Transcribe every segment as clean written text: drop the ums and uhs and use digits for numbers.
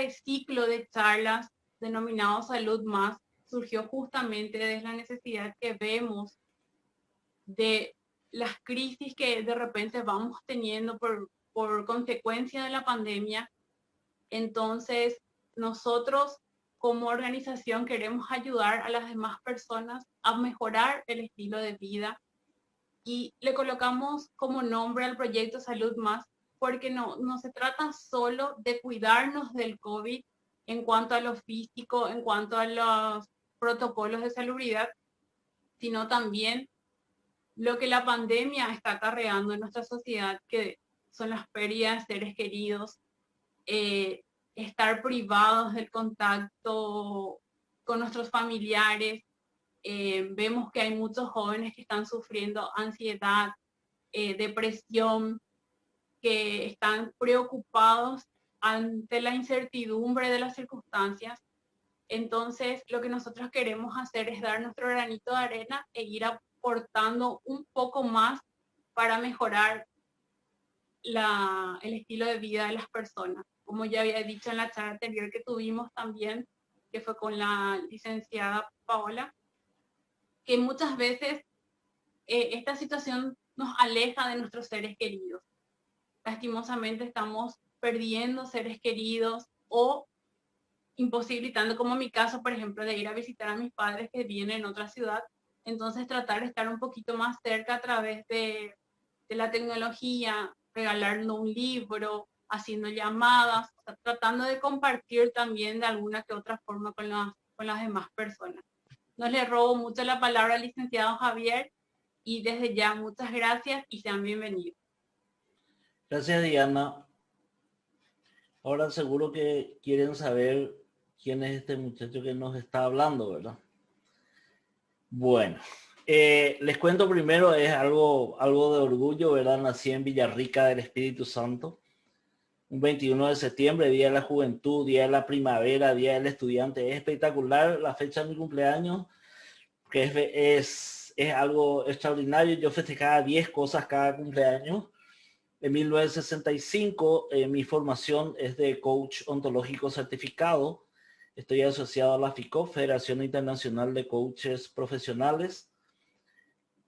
este ciclo de charlas denominado Salud Más surgió justamente desde la necesidad que vemos de las crisis que de repente vamos teniendo por consecuencia de la pandemia. Entonces, nosotros como organización queremos ayudar a las demás personas a mejorar el estilo de vida y le colocamos como nombre al proyecto Salud Más porque no se trata solo de cuidarnos del COVID en cuanto a lo físico, en cuanto a los protocolos de salubridad, sino también lo que la pandemia está acarreando en nuestra sociedad, que son las pérdidas de seres queridos, eh, estar privados del contacto con nuestros familiares. Vemos que hay muchos jóvenes que están sufriendo ansiedad, depresión, que están preocupados ante la incertidumbre de las circunstancias. Entonces, lo que nosotros queremos hacer es dar nuestro granito de arena e ir aportando un poco más para mejorar el estilo de vida de las personas. Como ya había dicho en la charla anterior que tuvimos también, que fue con la licenciada Paola, que muchas veces esta situación nos aleja de nuestros seres queridos. Lastimosamente estamos perdiendo seres queridos o imposibilitando, como mi caso, por ejemplo, de ir a visitar a mis padres que viven en otra ciudad. Entonces tratar de estar un poquito más cerca a través de la tecnología, regalando un libro, haciendo llamadas, o sea, tratando de compartir también de alguna que otra forma con las demás personas. No le robo mucho la palabra al licenciado Javier y desde ya muchas gracias y sean bienvenidos. Gracias, Diana. Ahora seguro que quieren saber quién es este muchacho que nos está hablando, ¿verdad? Bueno, les cuento primero, es algo de orgullo, ¿verdad? Nací en Villarrica del Espíritu Santo, un 21 de septiembre, Día de la Juventud, Día de la Primavera, Día del Estudiante. Es espectacular la fecha de mi cumpleaños, que es algo extraordinario. Yo festejaba 10 cosas cada cumpleaños. En 1965, mi formación es de coach ontológico certificado. Estoy asociado a la FICOP, Federación Internacional de Coaches Profesionales.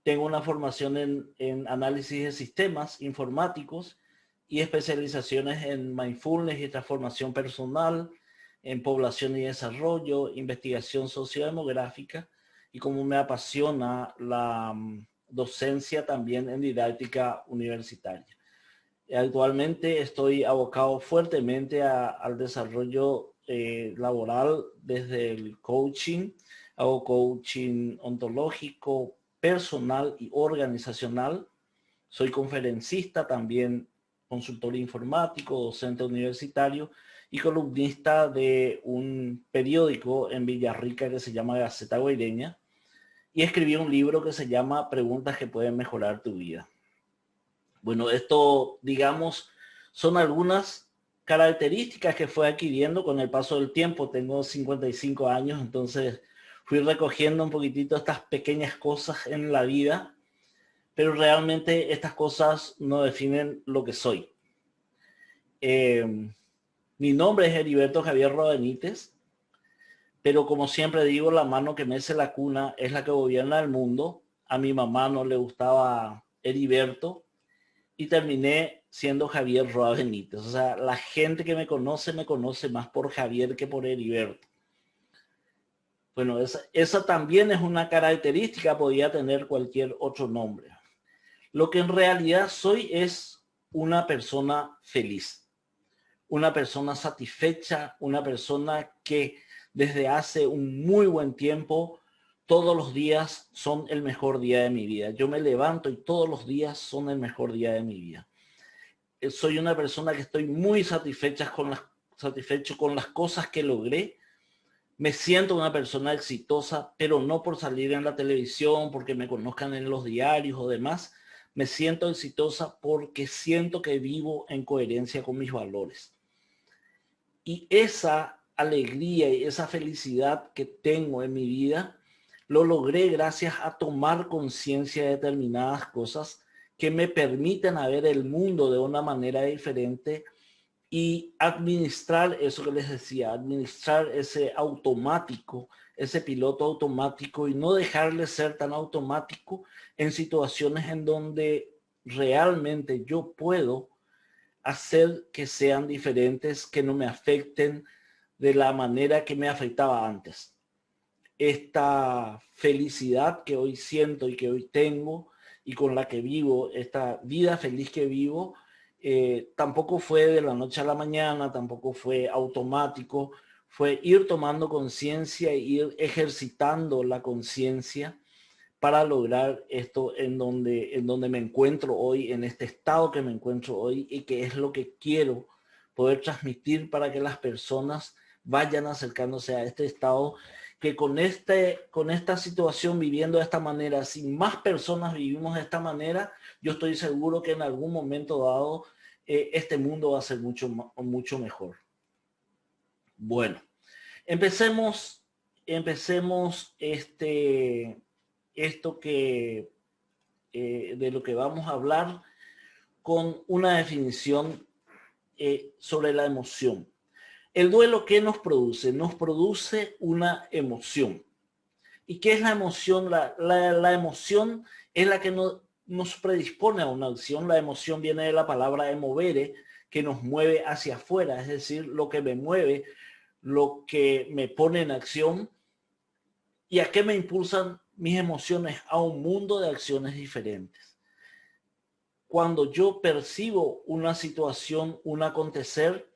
Tengo una formación en análisis de sistemas informáticos y especializaciones en mindfulness y transformación personal, en población y desarrollo, investigación sociodemográfica, y como me apasiona la docencia también en didáctica universitaria. Actualmente estoy abocado fuertemente al desarrollo laboral desde el coaching. Hago coaching ontológico, personal y organizacional. Soy conferencista, también consultor informático, docente universitario y columnista de un periódico en Villarrica que se llama Gaceta Guaireña. Y escribí un libro que se llama Preguntas que pueden mejorar tu vida. Bueno, esto, digamos, son algunas características que fue adquiriendo con el paso del tiempo. Tengo 55 años, entonces fui recogiendo un poquitito estas pequeñas cosas en la vida, pero realmente estas cosas no definen lo que soy. Mi nombre es Heriberto Javier Roa Benítez, pero como siempre digo, la mano que mece la cuna es la que gobierna el mundo. A mi mamá no le gustaba Heriberto y terminé siendo Javier Roa Benítez. O sea, la gente que me conoce más por Javier que por Heriberto. Bueno, esa también es una característica, podía tener cualquier otro nombre. Lo que en realidad soy es una persona feliz, una persona satisfecha, una persona que desde hace un muy buen tiempo, todos los días son el mejor día de mi vida. Yo me levanto y todos los días son el mejor día de mi vida. Soy una persona que estoy muy satisfecho con las cosas que logré. Me siento una persona exitosa, pero no por salir en la televisión, porque me conozcan en los diarios o demás. Me siento exitosa porque siento que vivo en coherencia con mis valores. Y esa alegría y esa felicidad que tengo en mi vida, lo logré gracias a tomar conciencia de determinadas cosas que me permiten ver el mundo de una manera diferente y administrar eso que les decía, administrar ese automático, ese piloto automático y no dejarle ser tan automático en situaciones en donde realmente yo puedo hacer que sean diferentes, que no me afecten de la manera que me afectaba antes. Esta felicidad que hoy siento y que hoy tengo y con la que vivo, esta vida feliz que vivo, tampoco fue de la noche a la mañana, tampoco fue automático, fue ir tomando conciencia e ir ejercitando la conciencia para lograr esto en donde me encuentro hoy, en este estado que me encuentro hoy y que es lo que quiero poder transmitir para que las personas vayan acercándose a este estado que con esta situación viviendo de esta manera, si más personas vivimos de esta manera, yo estoy seguro que en algún momento dado este mundo va a ser mucho mejor. Bueno, empecemos esto que de lo que vamos a hablar con una definición sobre la emoción. El duelo, ¿qué nos produce? Nos produce una emoción. ¿Y qué es la emoción? La emoción es la que nos predispone a una acción. La emoción viene de la palabra emovere, que nos mueve hacia afuera, es decir, lo que me mueve, lo que me pone en acción. ¿Y a qué me impulsan mis emociones? A un mundo de acciones diferentes. Cuando yo percibo una situación, un acontecer,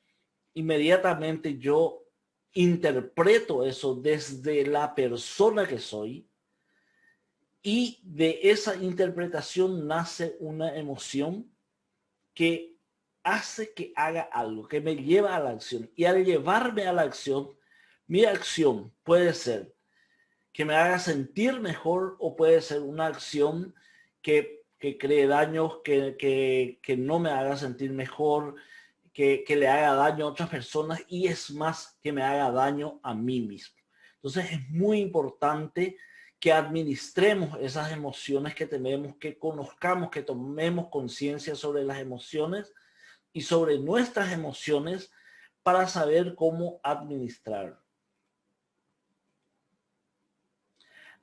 inmediatamente yo interpreto eso desde la persona que soy y de esa interpretación nace una emoción que hace que haga algo, que me lleva a la acción. Y al llevarme a la acción, mi acción puede ser que me haga sentir mejor o puede ser una acción que cree daños, que no me haga sentir mejor, que le haga daño a otras personas y es más, que me haga daño a mí mismo. Entonces es muy importante que administremos esas emociones que tenemos, que conozcamos, que tomemos conciencia sobre las emociones y sobre nuestras emociones para saber cómo administrar.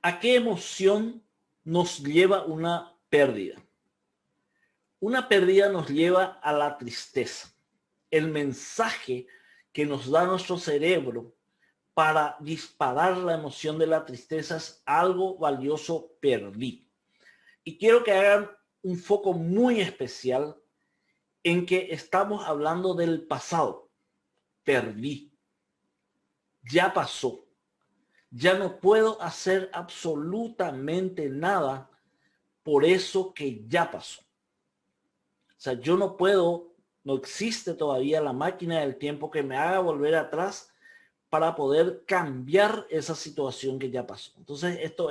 ¿A qué emoción nos lleva una pérdida? Una pérdida nos lleva a la tristeza. El mensaje que nos da nuestro cerebro para disparar la emoción de la tristeza es algo valioso, perdí. Y quiero que hagan un foco muy especial en que estamos hablando del pasado. Perdí. Ya pasó. Ya no puedo hacer absolutamente nada por eso que ya pasó. O sea, yo no puedo, no existe todavía la máquina del tiempo que me haga volver atrás para poder cambiar esa situación que ya pasó. Entonces, esto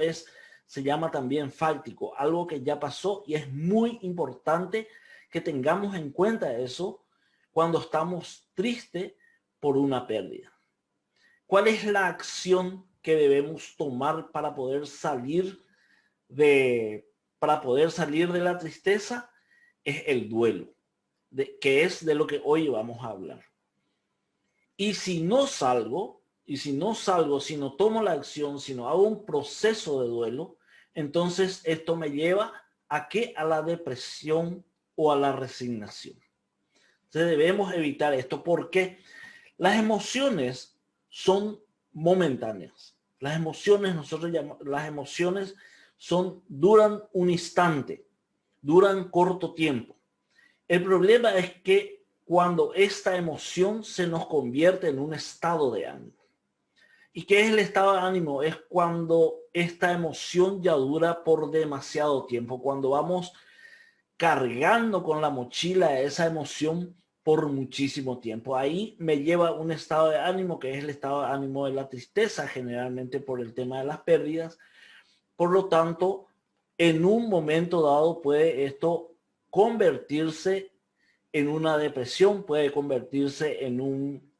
se llama también fáctico, algo que ya pasó y es muy importante que tengamos en cuenta eso cuando estamos tristes por una pérdida. ¿Cuál es la acción que debemos tomar para poder salir de la tristeza? Es el duelo, que es de lo que hoy vamos a hablar. Y si no salgo, si no tomo la acción, si no hago un proceso de duelo, entonces esto me lleva ¿a qué? A la depresión o a la resignación. Entonces debemos evitar esto porque las emociones son momentáneas. Las emociones, las emociones duran un instante, duran corto tiempo. El problema es que cuando esta emoción se nos convierte en un estado de ánimo. ¿Y qué es el estado de ánimo? Es cuando esta emoción ya dura por demasiado tiempo, cuando vamos cargando con la mochila de esa emoción por muchísimo tiempo. Ahí me lleva un estado de ánimo que es el estado de ánimo de la tristeza, generalmente por el tema de las pérdidas. Por lo tanto, en un momento dado puede esto convertirse en una depresión, puede convertirse en un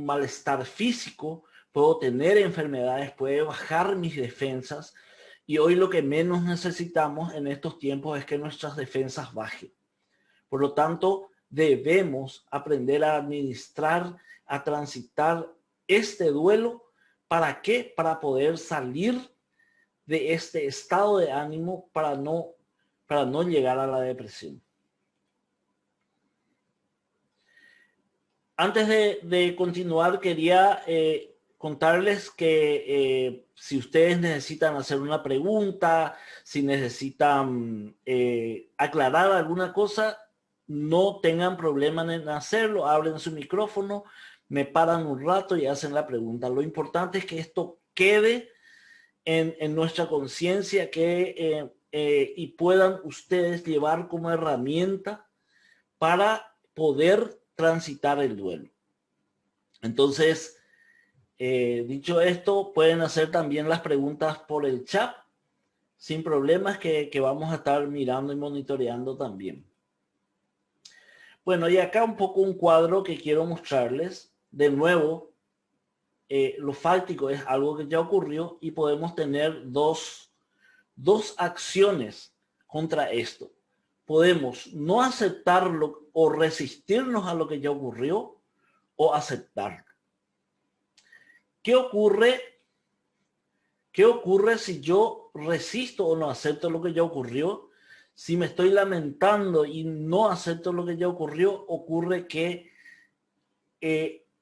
malestar físico, puedo tener enfermedades, puede bajar mis defensas. Y hoy lo que menos necesitamos en estos tiempos es que nuestras defensas bajen. Por lo tanto, debemos aprender a administrar, a transitar este duelo. ¿Para qué? Para poder salir de este estado de ánimo, para no llegar a la depresión. Antes de continuar, quería contarles que si ustedes necesitan hacer una pregunta, si necesitan aclarar alguna cosa, no tengan problema en hacerlo. Abren su micrófono, me paran un rato y hacen la pregunta. Lo importante es que esto quede en nuestra conciencia, y puedan ustedes llevar como herramienta para poder transitar el duelo. Entonces, dicho esto, pueden hacer también las preguntas por el chat sin problemas, que vamos a estar mirando y monitoreando también. Bueno, y acá un poco un cuadro que quiero mostrarles. De nuevo, lo fáltico es algo que ya ocurrió y podemos tener dos acciones contra esto. Podemos no aceptarlo o resistirnos a lo que ya ocurrió, o aceptarlo. ¿Qué ocurre si yo resisto o no acepto lo que ya ocurrió? Si me estoy lamentando y no acepto lo que ya ocurrió, ocurre que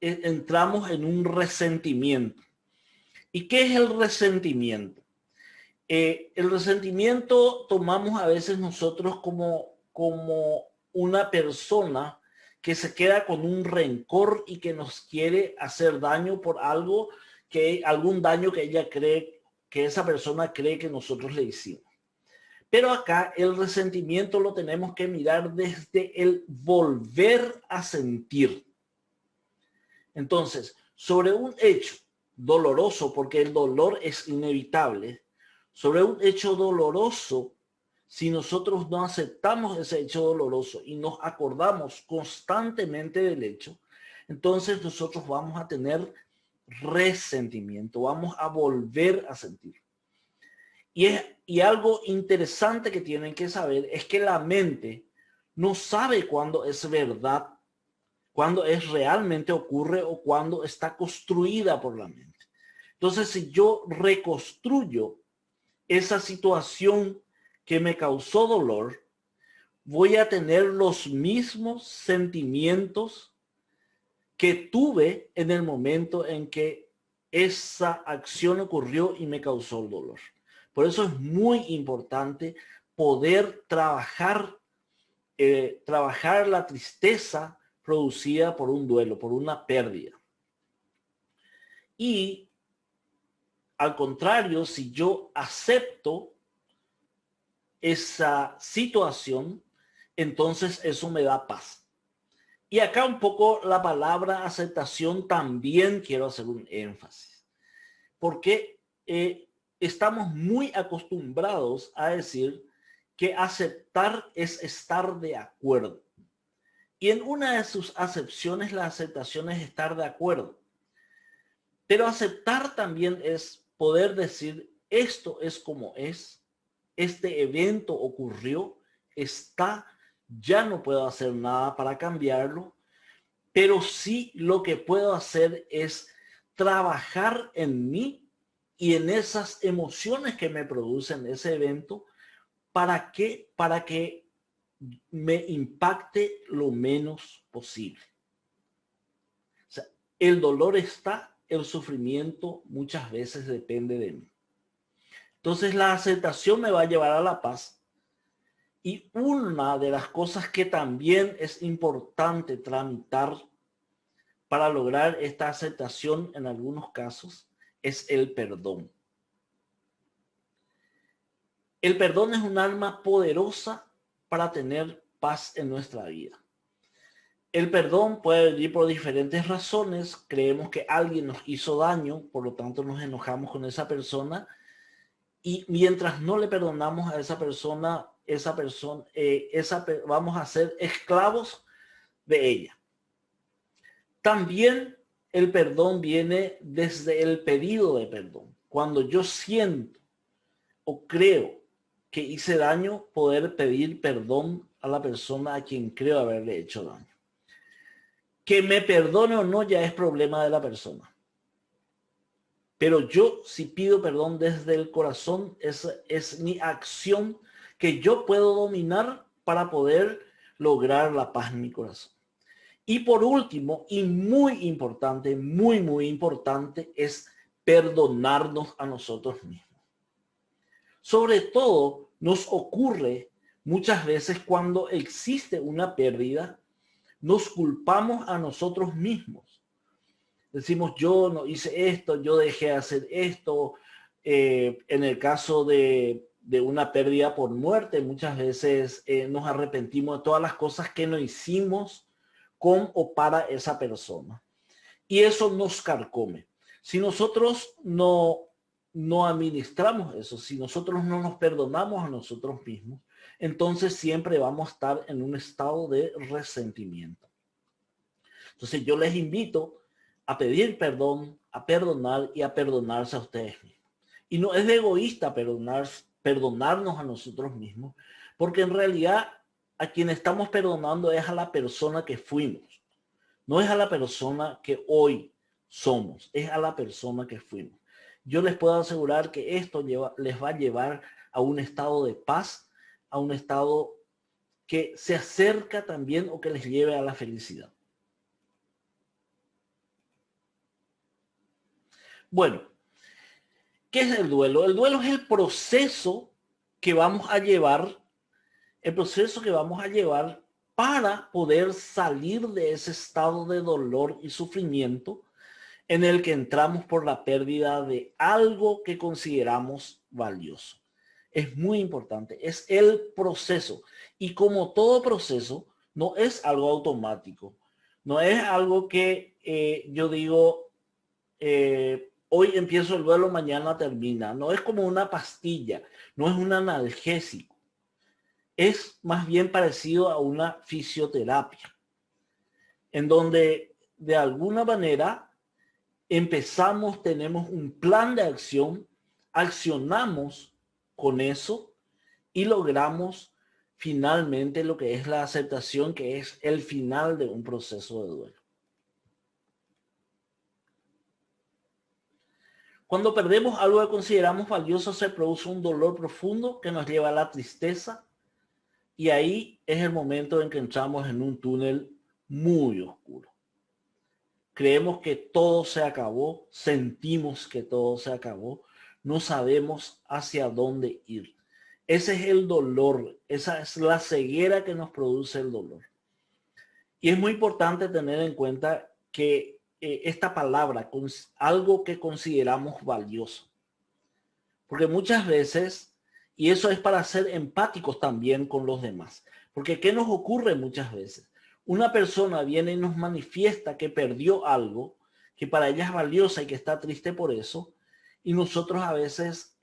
entramos en un resentimiento. ¿Y qué es el resentimiento? El resentimiento tomamos a veces nosotros como una persona que se queda con un rencor y que nos quiere hacer daño por algún daño que ella cree, que esa persona cree que nosotros le hicimos. Pero acá el resentimiento lo tenemos que mirar desde el volver a sentir. Entonces, sobre un hecho doloroso, porque el dolor es inevitable, sobre un hecho doloroso, si nosotros no aceptamos ese hecho doloroso y nos acordamos constantemente del hecho, entonces nosotros vamos a tener resentimiento, vamos a volver a sentir. Y algo interesante que tienen que saber es que la mente no sabe cuándo es verdad, cuándo es realmente ocurre o cuándo está construida por la mente. Entonces, si yo reconstruyo esa situación que me causó dolor, voy a tener los mismos sentimientos que tuve en el momento en que esa acción ocurrió y me causó el dolor. Por eso es muy importante poder trabajar la tristeza producida por un duelo, por una pérdida. Y al contrario, si yo acepto esa situación, entonces eso me da paz. Y acá un poco la palabra aceptación también quiero hacer un énfasis, porque estamos muy acostumbrados a decir que aceptar es estar de acuerdo. Y en una de sus acepciones, la aceptación es estar de acuerdo. Pero aceptar también es poder decir, esto es como es, este evento ocurrió, ya no puedo hacer nada para cambiarlo, pero sí lo que puedo hacer es trabajar en mí y en esas emociones que me producen ese evento, para que me impacte lo menos posible. O sea, el dolor está, el sufrimiento muchas veces depende de mí. Entonces la aceptación me va a llevar a la paz. Y una de las cosas que también es importante tramitar para lograr esta aceptación en algunos casos es el perdón. El perdón es un arma poderosa para tener paz en nuestra vida. El perdón puede venir por diferentes razones. Creemos que alguien nos hizo daño, por lo tanto nos enojamos con esa persona. Y mientras no le perdonamos a esa persona, vamos a ser esclavos de ella. También el perdón viene desde el pedido de perdón. Cuando yo siento o creo que hice daño, poder pedir perdón a la persona a quien creo haberle hecho daño. Que me perdone o no ya es problema de la persona. Pero yo, si pido perdón desde el corazón, es mi acción que yo puedo dominar para poder lograr la paz en mi corazón. Y por último, y muy importante, muy importante, es perdonarnos a nosotros mismos. Sobre todo, nos ocurre muchas veces cuando existe una pérdida, nos culpamos a nosotros mismos. Decimos, yo no hice esto, yo dejé de hacer esto. En el caso de una pérdida por muerte, muchas veces nos arrepentimos de todas las cosas que no hicimos con o para esa persona. Y eso nos carcome. Si nosotros no administramos eso, si nosotros no nos perdonamos a nosotros mismos, entonces siempre vamos a estar en un estado de resentimiento. Entonces yo les invito a pedir perdón, a perdonar y a perdonarse a ustedes mismos. Y no es de egoísta perdonarnos a nosotros mismos, porque en realidad a quien estamos perdonando es a la persona que fuimos. No es a la persona que hoy somos, es a la persona que fuimos. Yo les puedo asegurar que esto les va a llevar a un estado de paz, a un estado que se acerca también o que les lleve a la felicidad. Bueno, ¿qué es el duelo? El duelo es el proceso que vamos a llevar, para poder salir de ese estado de dolor y sufrimiento en el que entramos por la pérdida de algo que consideramos valioso. Es muy importante, es el proceso. Y como todo proceso, no es algo automático. No es algo que yo digo, hoy empiezo el duelo, mañana termina. No es como una pastilla, no es un analgésico. Es más bien parecido a una fisioterapia, en donde de alguna manera empezamos, tenemos un plan de acción, accionamos con eso y logramos finalmente lo que es la aceptación, que es el final de un proceso de duelo. Cuando perdemos algo que consideramos valioso, se produce un dolor profundo que nos lleva a la tristeza, y ahí es el momento en que entramos en un túnel muy oscuro. Creemos que todo se acabó, sentimos que todo se acabó, no sabemos hacia dónde ir. Ese es el dolor, esa es la ceguera que nos produce el dolor. Y es muy importante tener en cuenta que esta palabra, algo que consideramos valioso, porque muchas veces, y eso es para ser empáticos también con los demás, porque ¿qué nos ocurre muchas veces? Una persona viene y nos manifiesta que perdió algo, que para ella es valiosa y que está triste por eso, y nosotros a veces,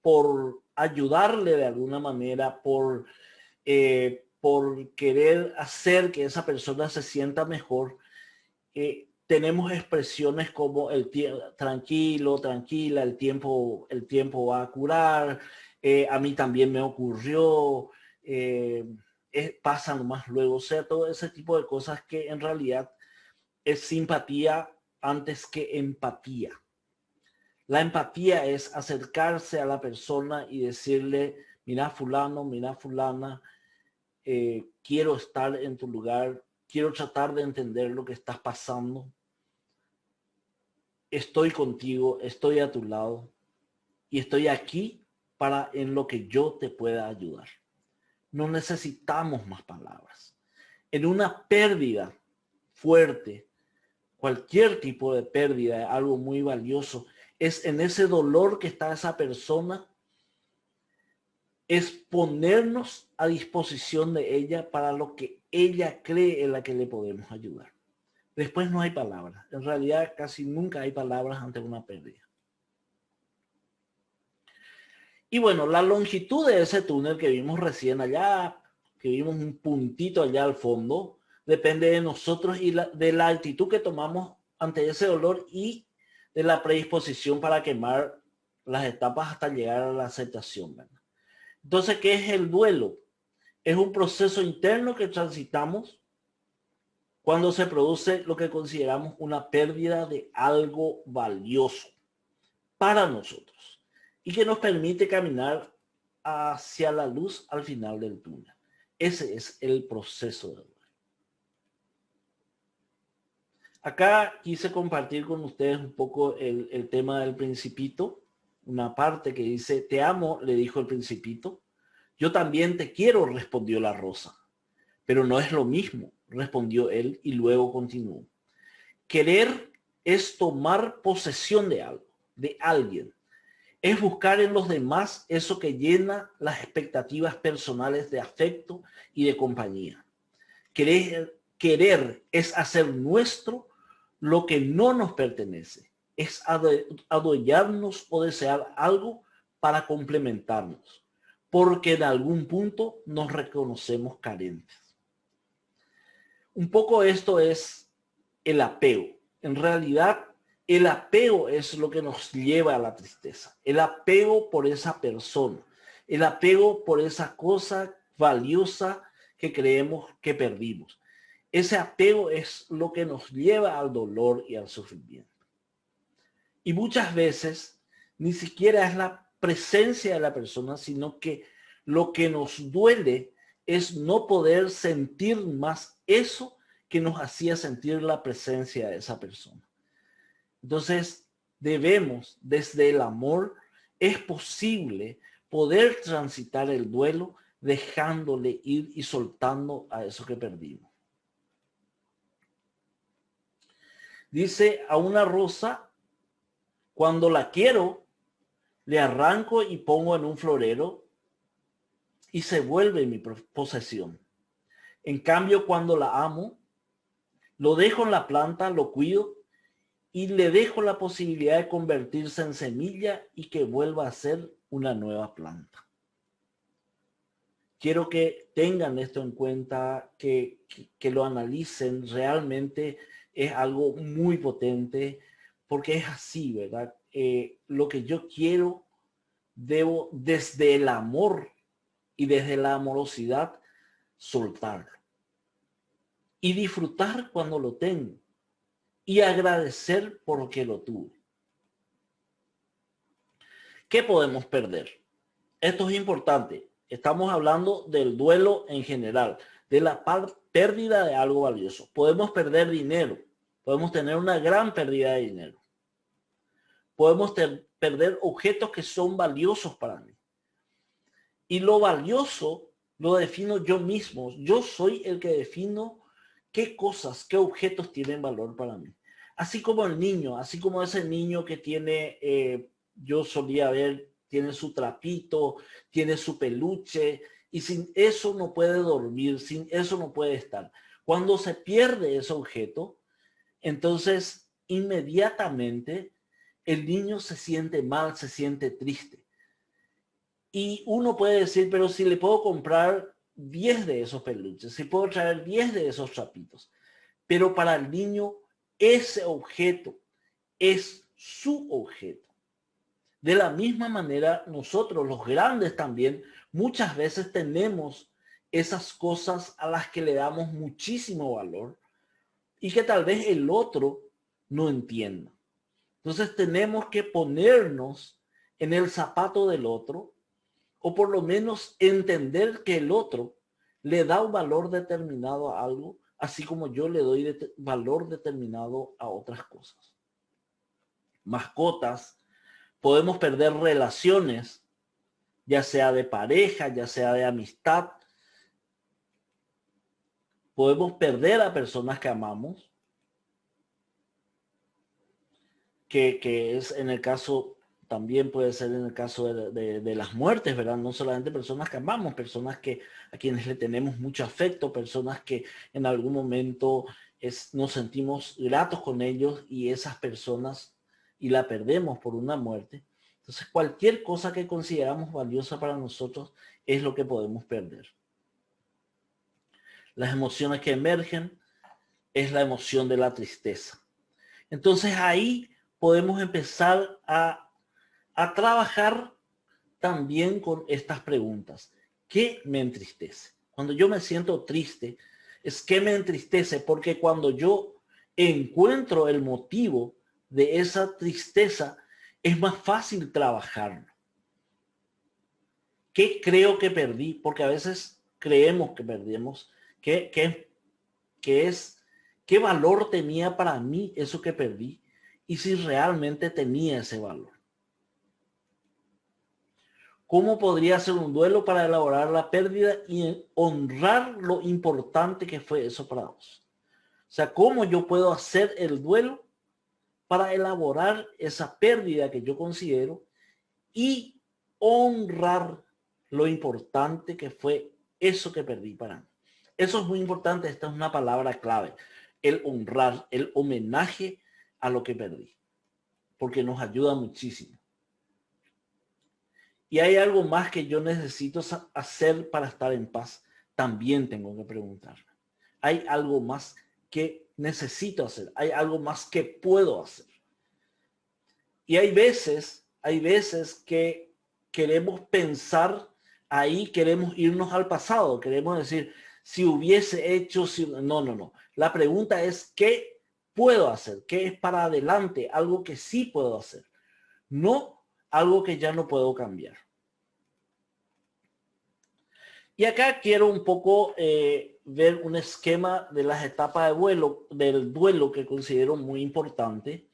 por ayudarle de alguna manera, por querer hacer que esa persona se sienta mejor, tenemos expresiones como tranquilo, tranquila, el tiempo va a curar, a mí también me ocurrió, pasa nomás luego, o sea, todo ese tipo de cosas que en realidad es simpatía antes que empatía. La empatía es acercarse a la persona y decirle, mira fulano, mira fulana, quiero estar en tu lugar, quiero tratar de entender lo que estás pasando. Estoy contigo, estoy a tu lado y estoy aquí para en lo que yo te pueda ayudar. No necesitamos más palabras. En una pérdida fuerte, cualquier tipo de pérdida, algo muy valioso, es en ese dolor que está esa persona, es ponernos a disposición de ella para lo que ella cree en la que le podemos ayudar. Después no hay palabras. En realidad casi nunca hay palabras ante una pérdida. Y bueno, la longitud de ese túnel que vimos recién allá, que vimos un puntito allá al fondo, depende de nosotros y de la actitud que tomamos ante ese dolor y de la predisposición para quemar las etapas hasta llegar a la aceptación, ¿verdad? Entonces, ¿qué es el duelo? Es un proceso interno que transitamos cuando se produce lo que consideramos una pérdida de algo valioso para nosotros y que nos permite caminar hacia la luz al final del túnel. Ese es el proceso de duelo. Acá quise compartir con ustedes un poco el tema del Principito, una parte que dice, te amo, le dijo el Principito. Yo también te quiero, respondió la rosa. Pero no es lo mismo, respondió él y luego continuó. Querer es tomar posesión de algo, de alguien. Es buscar en los demás eso que llena las expectativas personales de afecto y de compañía. Querer es hacer nuestro lo que no nos pertenece. Es adueñarnos o desear algo para complementarnos, porque en algún punto nos reconocemos carentes. Un poco esto es el apego. En realidad, el apego es lo que nos lleva a la tristeza. El apego por esa persona. El apego por esa cosa valiosa que creemos que perdimos. Ese apego es lo que nos lleva al dolor y al sufrimiento. Y muchas veces ni siquiera es la presencia de la persona, sino que lo que nos duele es no poder sentir más eso que nos hacía sentir la presencia de esa persona. Entonces, debemos, desde el amor, es posible poder transitar el duelo dejándole ir y soltando a eso que perdimos. Dice, a una rosa, cuando la quiero, le arranco y pongo en un florero y se vuelve mi posesión. En cambio, cuando la amo, lo dejo en la planta, lo cuido y le dejo la posibilidad de convertirse en semilla y que vuelva a ser una nueva planta. Quiero que tengan esto en cuenta, que lo analicen. Realmente es algo muy potente porque es así, ¿verdad? Lo que yo quiero, debo desde el amor y desde la amorosidad soltarlo. Y disfrutar cuando lo tengo. Y agradecer porque lo tuve. ¿Qué podemos perder? Esto es importante. Estamos hablando del duelo en general, de la pérdida de algo valioso. Podemos perder dinero. Podemos tener una gran pérdida de dinero. Podemos perder objetos que son valiosos para mí. Y lo valioso lo defino yo mismo. Yo soy el que defino qué cosas, qué objetos tienen valor para mí. Así como el niño, así como ese niño que tiene, yo solía ver, tiene su trapito, tiene su peluche, y sin eso no puede dormir, sin eso no puede estar. Cuando se pierde ese objeto, entonces inmediatamente el niño se siente mal, se siente triste. Y uno puede decir, pero si le puedo comprar 10 de esos peluches, si puedo traer 10 de esos trapitos. Pero para el niño, ese objeto es su objeto. De la misma manera, nosotros, los grandes también, muchas veces tenemos esas cosas a las que le damos muchísimo valor y que tal vez el otro no entienda. Entonces tenemos que ponernos en el zapato del otro, o por lo menos entender que el otro le da un valor determinado a algo, así como yo le doy valor determinado a otras cosas. Mascotas, podemos perder relaciones, ya sea de pareja, ya sea de amistad. Podemos perder a personas que amamos, que es en el caso, también puede ser en el caso de las muertes, ¿verdad? No solamente personas que amamos, personas a quienes le tenemos mucho afecto, personas que en algún momento nos sentimos gratos con ellos y esas personas y la perdemos por una muerte. Entonces cualquier cosa que consideramos valiosa para nosotros es lo que podemos perder. Las emociones que emergen es la emoción de la tristeza. Entonces ahí podemos empezar a trabajar también con estas preguntas. ¿Qué me entristece? Cuando yo me siento triste, es que me entristece, porque cuando yo encuentro el motivo de esa tristeza, es más fácil trabajarlo. ¿Qué creo que perdí? Porque a veces creemos que perdimos. ¿Qué valor tenía para mí eso que perdí? Y si realmente tenía ese valor. ¿Cómo podría ser un duelo para elaborar la pérdida y honrar lo importante que fue eso para vos? O sea, ¿cómo yo puedo hacer el duelo para elaborar esa pérdida que yo considero y honrar lo importante que fue eso que perdí para mí? Eso es muy importante. Esta es una palabra clave. El honrar, el homenaje a lo que perdí. Porque nos ayuda muchísimo. Y hay algo más que yo necesito hacer para estar en paz. También tengo que preguntarme. Hay algo más que necesito hacer. Hay algo más que puedo hacer. Y hay veces que queremos pensar ahí, queremos irnos al pasado. Queremos decir, si hubiese hecho, si... No. La pregunta es, ¿qué puedo hacer? ¿Qué es para adelante? Algo que sí puedo hacer. No algo que ya no puedo cambiar. Y acá quiero un poco ver un esquema de las etapas del duelo que considero muy importante.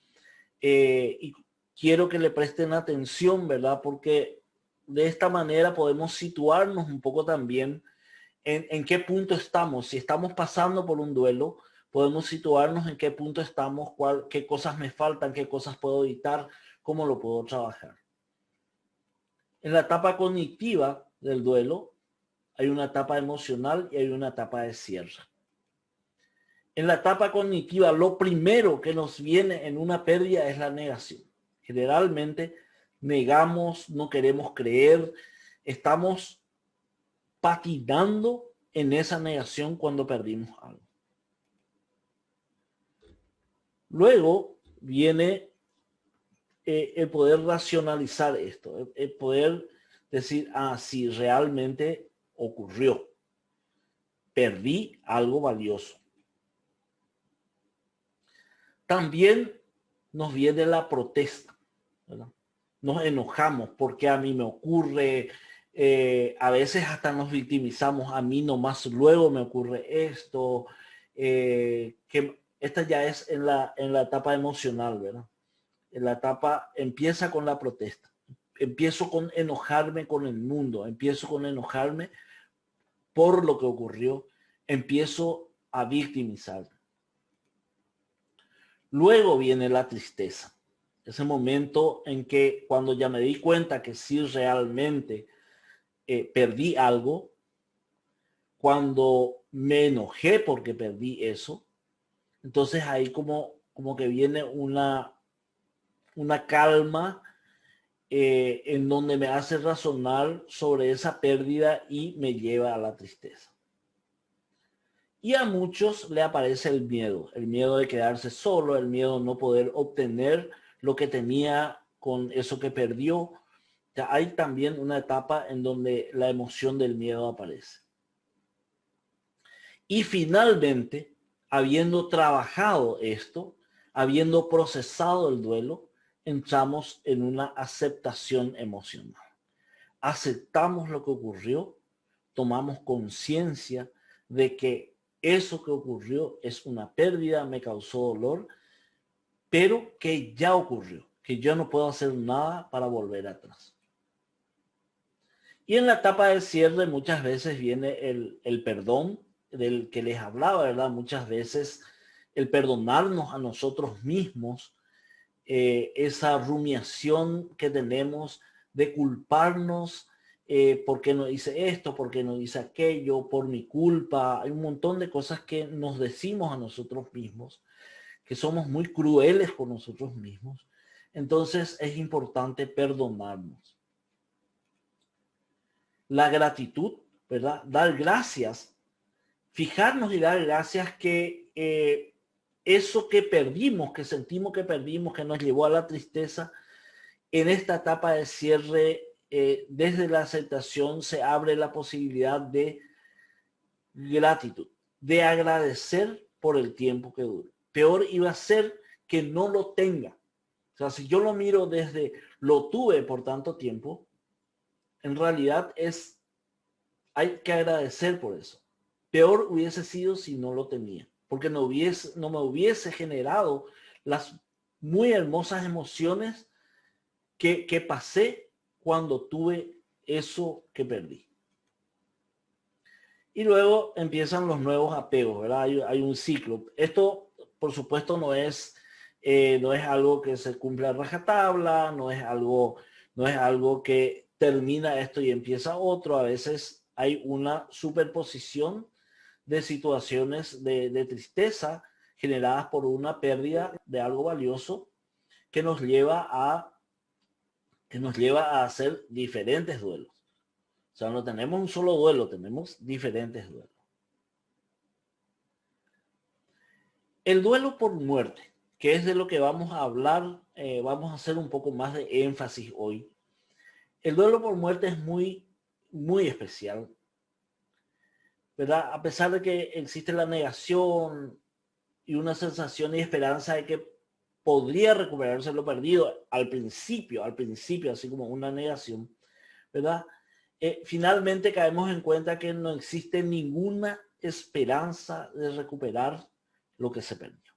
Y quiero que le presten atención, ¿verdad? Porque de esta manera podemos situarnos un poco también en qué punto estamos. Si estamos pasando por un duelo, podemos situarnos en qué punto estamos, qué cosas me faltan, qué cosas puedo evitar, cómo lo puedo trabajar. En la etapa cognitiva del duelo, hay una etapa emocional y hay una etapa de cierre. En la etapa cognitiva, lo primero que nos viene en una pérdida es la negación. Generalmente negamos, no queremos creer, estamos patinando en esa negación cuando perdimos algo. Luego viene el poder racionalizar esto, el poder decir, sí, realmente ocurrió. Perdí algo valioso. También nos viene la protesta, ¿verdad? Nos enojamos porque a mí me ocurre, a veces hasta nos victimizamos, a mí nomás luego me ocurre esto, que esta ya es en la etapa emocional, ¿verdad? En la etapa empieza con la protesta. Empiezo con enojarme con el mundo, empiezo con enojarme por lo que ocurrió, empiezo a victimizarme. Luego viene la tristeza. Ese momento en que cuando ya me di cuenta que sí realmente perdí algo, cuando me enojé porque perdí eso, entonces ahí como que viene una calma en donde me hace razonar sobre esa pérdida y me lleva a la tristeza. Y a muchos le aparece el miedo de quedarse solo, el miedo de no poder obtener lo que tenía con eso que perdió. Ya hay también una etapa en donde la emoción del miedo aparece. Y finalmente, habiendo trabajado esto, habiendo procesado el duelo, entramos en una aceptación emocional. Aceptamos lo que ocurrió, tomamos conciencia de que eso que ocurrió es una pérdida, me causó dolor, pero que ya ocurrió, que yo no puedo hacer nada para volver atrás. Y en la etapa del cierre muchas veces viene el perdón del que les hablaba, ¿verdad? Muchas veces el perdonarnos a nosotros mismos, esa rumiación que tenemos de culparnos, ¿por qué no hice esto? ¿Por qué no hice aquello? Por mi culpa. Hay un montón de cosas que nos decimos a nosotros mismos, que somos muy crueles con nosotros mismos. Entonces es importante perdonarnos. La gratitud, ¿verdad? Dar gracias. Fijarnos y dar gracias que eso que perdimos, que sentimos que perdimos, que nos llevó a la tristeza, en esta etapa de cierre, desde la aceptación se abre la posibilidad de gratitud, de agradecer por el tiempo que dure. Peor iba a ser que no lo tenga. O sea, si yo lo miro desde lo tuve por tanto tiempo, en realidad hay que agradecer por eso. Peor hubiese sido si no lo tenía, porque no me hubiese generado las muy hermosas emociones que pasé cuando tuve eso que perdí. Y luego empiezan los nuevos apegos, ¿verdad? Hay un ciclo. Esto, por supuesto, no es algo que se cumple a rajatabla, no es algo que termina esto y empieza otro. A veces hay una superposición de situaciones de tristeza generadas por una pérdida de algo valioso que nos lleva a hacer diferentes duelos. O sea, no tenemos un solo duelo, tenemos diferentes duelos. El duelo por muerte, que es de lo que vamos a hablar, vamos a hacer un poco más de énfasis hoy. El duelo por muerte es muy, muy especial, ¿verdad? A pesar de que existe la negación y una sensación y esperanza de que podría recuperarse lo perdido al principio, así como una negación, ¿verdad? Finalmente caemos en cuenta que no existe ninguna esperanza de recuperar lo que se perdió.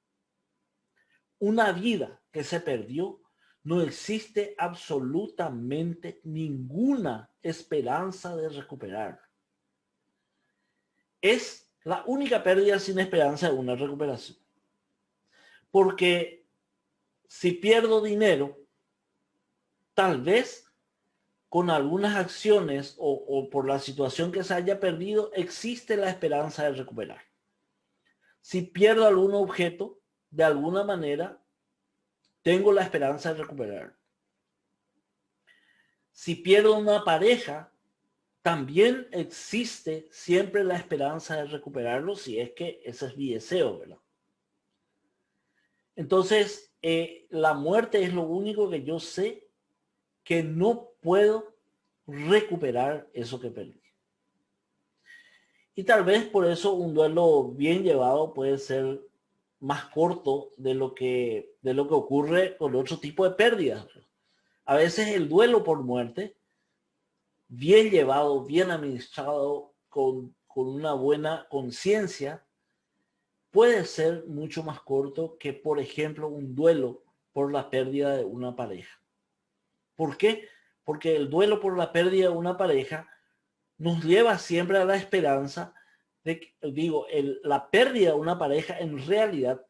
Una vida que se perdió, no existe absolutamente ninguna esperanza de recuperar. Es la única pérdida sin esperanza de una recuperación. Porque si pierdo dinero, tal vez con algunas acciones o por la situación que se haya perdido, existe la esperanza de recuperar. Si pierdo algún objeto, de alguna manera, tengo la esperanza de recuperar. Si pierdo una pareja, también existe siempre la esperanza de recuperarlo, si es que ese es mi deseo, ¿verdad? Entonces, la muerte es lo único que yo sé que no puedo recuperar eso que perdí. Y tal vez por eso un duelo bien llevado puede ser más corto de lo que ocurre con otro tipo de pérdidas. A veces el duelo por muerte, bien llevado, bien administrado, con una buena conciencia, puede ser mucho más corto que, por ejemplo, un duelo por la pérdida de una pareja. ¿Por qué? Porque el duelo por la pérdida de una pareja nos lleva siempre a la esperanza de que, la pérdida de una pareja en realidad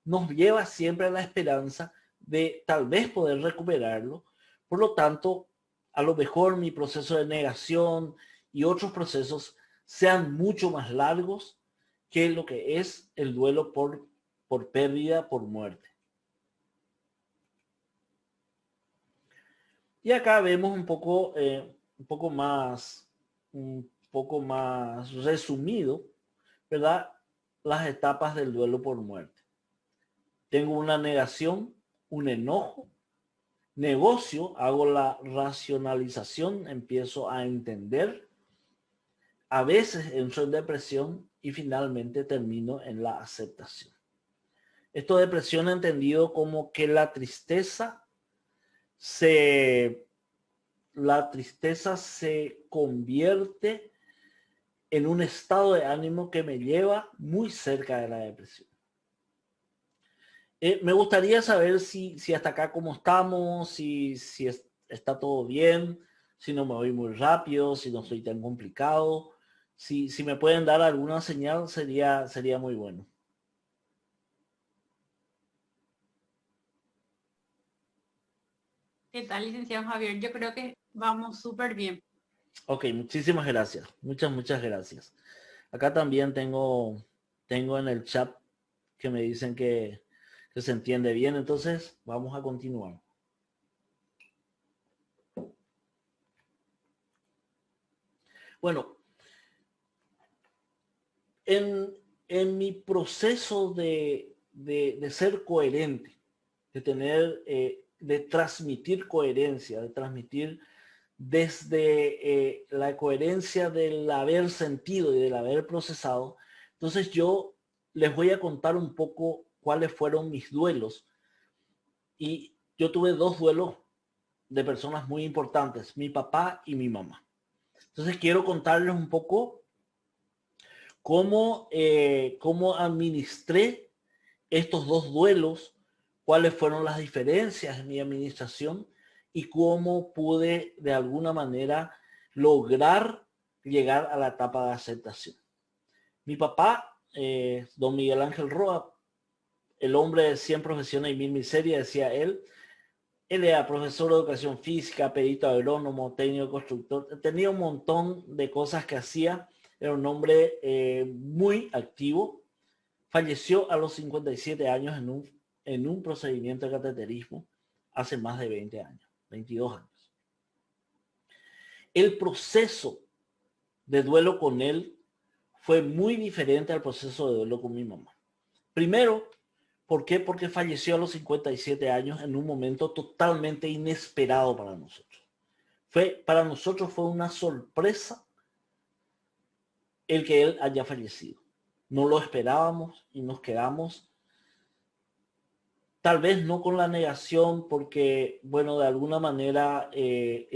nos lleva siempre a la esperanza de tal vez poder recuperarlo. Por lo tanto, a lo mejor mi proceso de negación y otros procesos sean mucho más largos que lo que es el duelo por pérdida, por muerte. Y acá vemos un poco más resumido, ¿verdad? Las etapas del duelo por muerte. Tengo una negación, un enojo, negocio, hago la racionalización, empiezo a entender, a veces entro en depresión y finalmente termino en la aceptación. Esto de depresión entendido como que la tristeza se convierte en un estado de ánimo que me lleva muy cerca de la depresión. Me gustaría saber si hasta acá cómo estamos, si está todo bien, si no me voy muy rápido, si no soy tan complicado. Si me pueden dar alguna señal sería muy bueno. ¿Qué tal, licenciado Javier? Yo creo que vamos súper bien. Ok, muchísimas gracias. Muchas gracias. Acá también tengo en el chat que me dicen que se entiende bien. Entonces, vamos a continuar. Bueno, en mi proceso de ser coherente, de transmitir coherencia, de transmitir desde la coherencia del haber sentido y del haber procesado. Entonces yo les voy a contar un poco cuáles fueron mis duelos. Y yo tuve dos duelos de personas muy importantes, mi papá y mi mamá. Entonces quiero contarles un poco cómo administré estos dos duelos, cuáles fueron las diferencias en mi administración y cómo pude de alguna manera lograr llegar a la etapa de aceptación. Mi papá, don Miguel Ángel Roa, el hombre de 100 profesiones y 1000 miserias, decía él era profesor de educación física, perito agrónomo, técnico constructor, tenía un montón de cosas que hacía, era un hombre muy activo, falleció a los 57 años en un procedimiento de cateterismo hace más de 20 años, 22 años. El proceso de duelo con él fue muy diferente al proceso de duelo con mi mamá. Primero, ¿por qué? Porque falleció a los 57 años en un momento totalmente inesperado para nosotros. Para nosotros fue una sorpresa el que él haya fallecido. No lo esperábamos y nos quedamos, tal vez no con la negación, porque, bueno, de alguna manera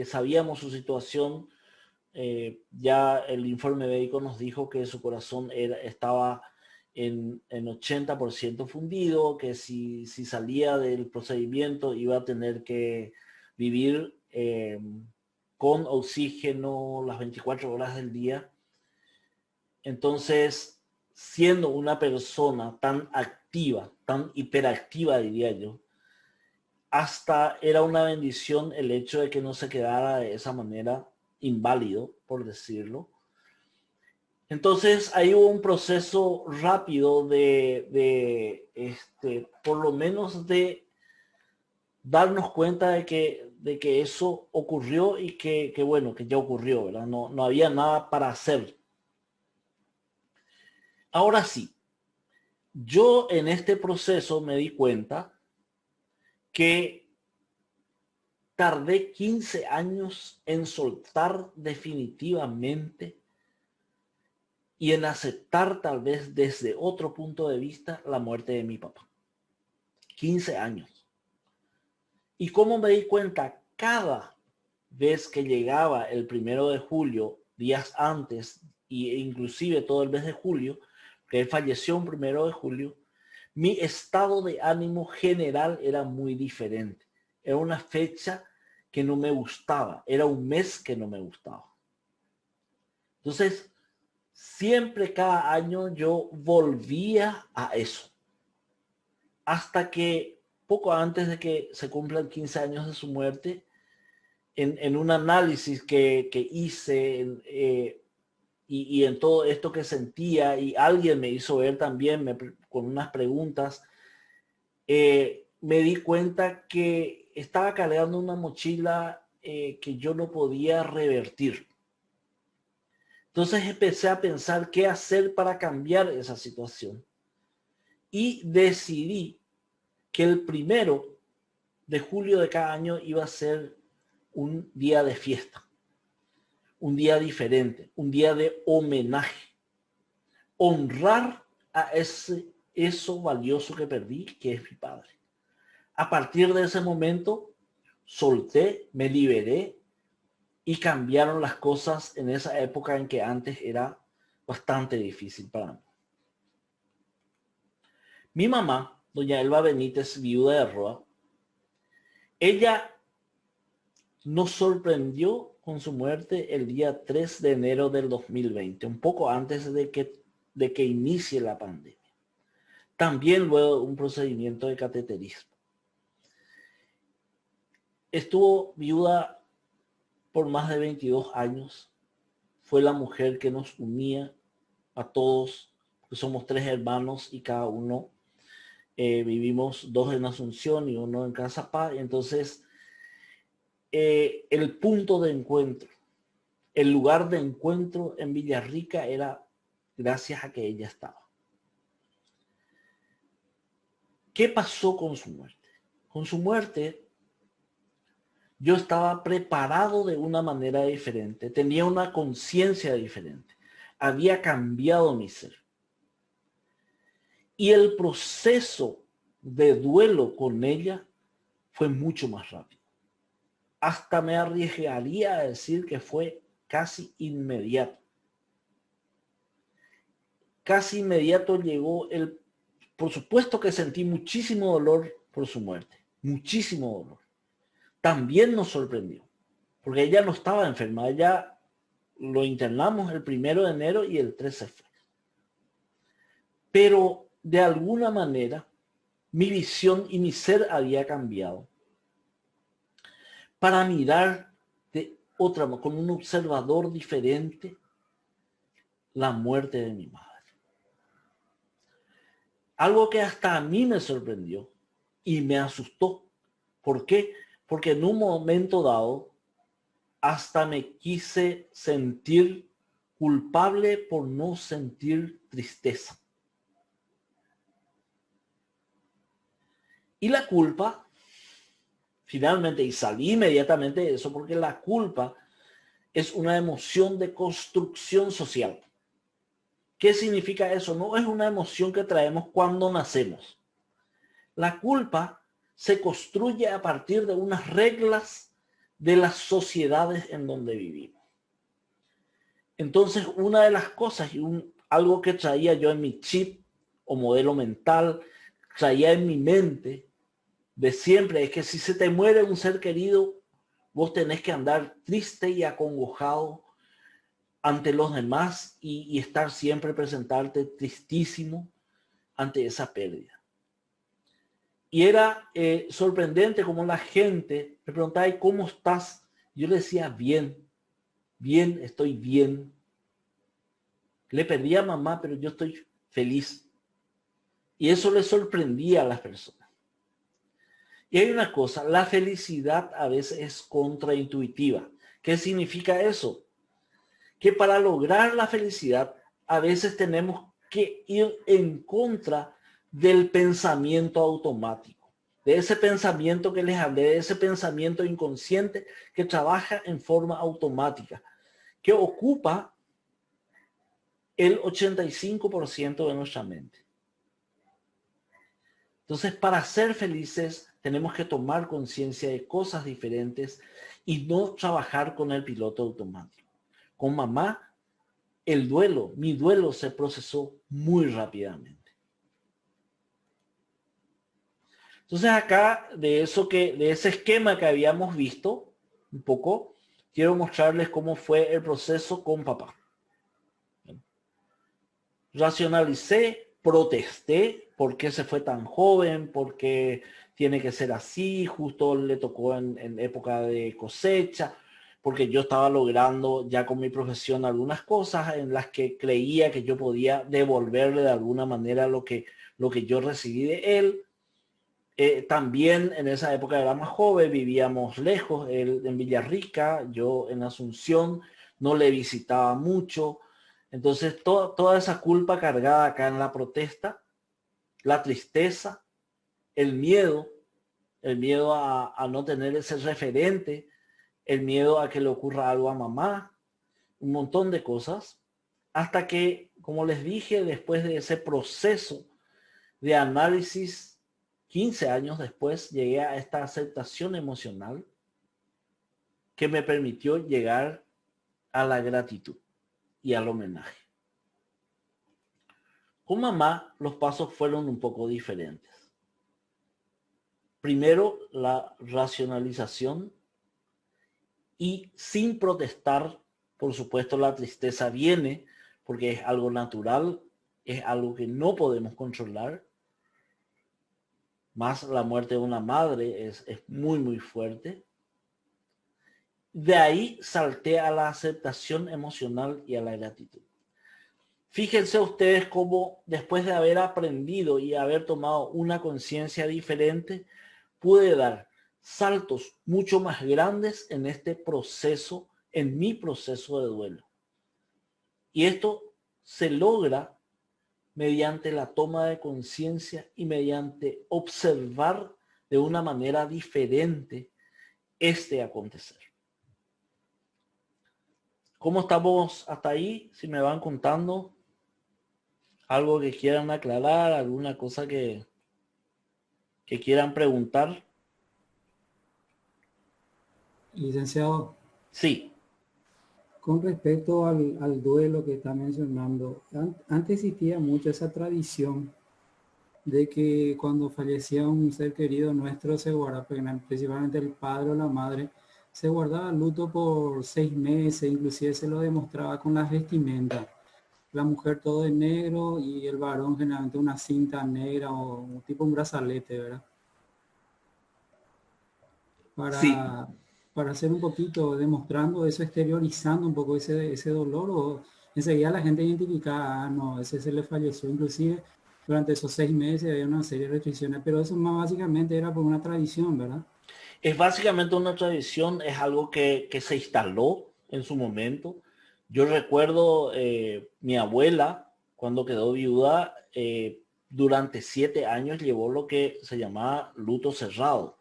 sabíamos su situación. Ya el informe médico nos dijo que su corazón estaba en 80% fundido, que si salía del procedimiento iba a tener que vivir con oxígeno las 24 horas del día. Entonces, siendo una persona tan activa, tan hiperactiva, diría yo, hasta era una bendición el hecho de que no se quedara de esa manera inválido, por decirlo. Entonces ahí hubo un proceso rápido por lo menos de darnos cuenta de que eso ocurrió y que bueno, que ya ocurrió, ¿verdad? No había nada para hacer. Ahora sí, yo en este proceso me di cuenta que tardé 15 años en soltar definitivamente y en aceptar tal vez desde otro punto de vista la muerte de mi papá. 15 años. Y cómo me di cuenta cada vez que llegaba el 1 de julio, días antes, e inclusive todo el mes de julio, que él falleció un 1 de julio, mi estado de ánimo general era muy diferente. Era una fecha que no me gustaba, era un mes que no me gustaba. Entonces, siempre cada año yo volvía a eso. Hasta que poco antes de que se cumplan 15 años de su muerte, en un análisis que hice y en todo esto que sentía, y alguien me hizo ver también con unas preguntas, me di cuenta que estaba cargando una mochila que yo no podía revertir. Entonces empecé a pensar qué hacer para cambiar esa situación. Y decidí que el 1 de julio de cada año iba a ser un día de fiesta, un día diferente, un día de homenaje. Honrar a eso valioso que perdí, que es mi padre. A partir de ese momento, solté, me liberé y cambiaron las cosas en esa época en que antes era bastante difícil para mí. Mi mamá, doña Elba Benítez, viuda de Roa, ella nos sorprendió con su muerte el día 3 de enero del 2020, un poco antes de que inicie la pandemia. También luego de un procedimiento de cateterismo. Estuvo viuda por más de 22 años. Fue la mujer que nos unía a todos, que somos 3 hermanos y cada uno vivimos 2 en Asunción y 1 en Cazapá. Entonces, el punto de encuentro, el lugar de encuentro en Villarrica era gracias a que ella estaba. ¿Qué pasó con su muerte? Con su muerte, yo estaba preparado de una manera diferente, tenía una conciencia diferente, había cambiado mi ser. Y el proceso de duelo con ella fue mucho más rápido. Hasta me arriesgaría a decir que fue casi inmediato. Casi inmediato llegó el... Por supuesto que sentí muchísimo dolor por su muerte, muchísimo dolor. También nos sorprendió, porque ella no estaba enferma, ella lo internamos el 1 de enero y el 13 fue. Pero de alguna manera mi visión y mi ser había cambiado para mirar de otra manera, con un observador diferente, la muerte de mi madre. Algo que hasta a mí me sorprendió y me asustó. ¿Por qué? Porque en un momento dado hasta me quise sentir culpable por no sentir tristeza. Y la culpa, finalmente, y salí inmediatamente de eso, porque la culpa es una emoción de construcción social. ¿Qué significa eso? No es una emoción que traemos cuando nacemos. La culpa se construye a partir de unas reglas de las sociedades en donde vivimos. Entonces, una de las cosas, y algo que traía yo en mi chip o modelo mental, traía en mi mente de siempre, es que si se te muere un ser querido, vos tenés que andar triste y acongojado ante los demás y estar siempre, presentarte tristísimo ante esa pérdida. Y era sorprendente como la gente me preguntaba, ¿y cómo estás? Yo le decía, bien, bien, estoy bien. Le perdí a mamá, pero yo estoy feliz. Y eso le sorprendía a las personas. Y hay una cosa, la felicidad a veces es contraintuitiva. ¿Qué significa eso? Que para lograr la felicidad a veces tenemos que ir en contra del pensamiento automático, de ese pensamiento que les hablé, de ese pensamiento inconsciente que trabaja en forma automática, que ocupa el 85% de nuestra mente. Entonces, para ser felices, tenemos que tomar conciencia de cosas diferentes y no trabajar con el piloto automático. Con mamá, mi duelo se procesó muy rápidamente. Entonces acá, de ese esquema que habíamos visto un poco, quiero mostrarles cómo fue el proceso con papá. Racionalicé, protesté, por qué se fue tan joven, por qué tiene que ser así, justo le tocó en época de cosecha, porque yo estaba logrando ya con mi profesión algunas cosas en las que creía que yo podía devolverle de alguna manera lo que yo recibí de él. También en esa época era más joven, vivíamos lejos, él en Villarrica, yo en Asunción, no le visitaba mucho. Entonces toda esa culpa cargada acá en la protesta, la tristeza, el miedo a no tener ese referente, el miedo a que le ocurra algo a mamá, un montón de cosas, hasta que, como les dije, después de ese proceso de análisis, 15 años después, llegué a esta aceptación emocional que me permitió llegar a la gratitud y al homenaje. Con mamá los pasos fueron un poco diferentes. Primero, la racionalización y sin protestar, por supuesto la tristeza viene porque es algo natural, es algo que no podemos controlar. Más la muerte de una madre es muy, muy fuerte. De ahí salté a la aceptación emocional y a la gratitud. Fíjense ustedes cómo después de haber aprendido y haber tomado una conciencia diferente, pude dar saltos mucho más grandes en este proceso, en mi proceso de duelo. Y esto se logra mediante la toma de conciencia y mediante observar de una manera diferente este acontecer. ¿Cómo estamos hasta ahí? Si me van contando algo que quieran aclarar, alguna cosa que quieran preguntar. Licenciado, Sí. con respecto al duelo que está mencionando, antes existía mucho esa tradición de que cuando fallecía un ser querido nuestro se guardaba, principalmente el padre o la madre, se guardaba luto por 6 meses, inclusive se lo demostraba con las vestimentas. La mujer todo de negro y el varón generalmente una cinta negra o un tipo un brazalete, ¿verdad? Sí. Para hacer un poquito, demostrando eso, exteriorizando un poco ese dolor, o enseguida la gente identificaba, ah, no, ese se le falleció, inclusive durante esos 6 meses había una serie de restricciones, pero eso más básicamente era por una tradición, ¿verdad? Es básicamente una tradición, es algo que se instaló en su momento. Yo recuerdo mi abuela, cuando quedó viuda, durante 7 años llevó lo que se llamaba luto cerrado.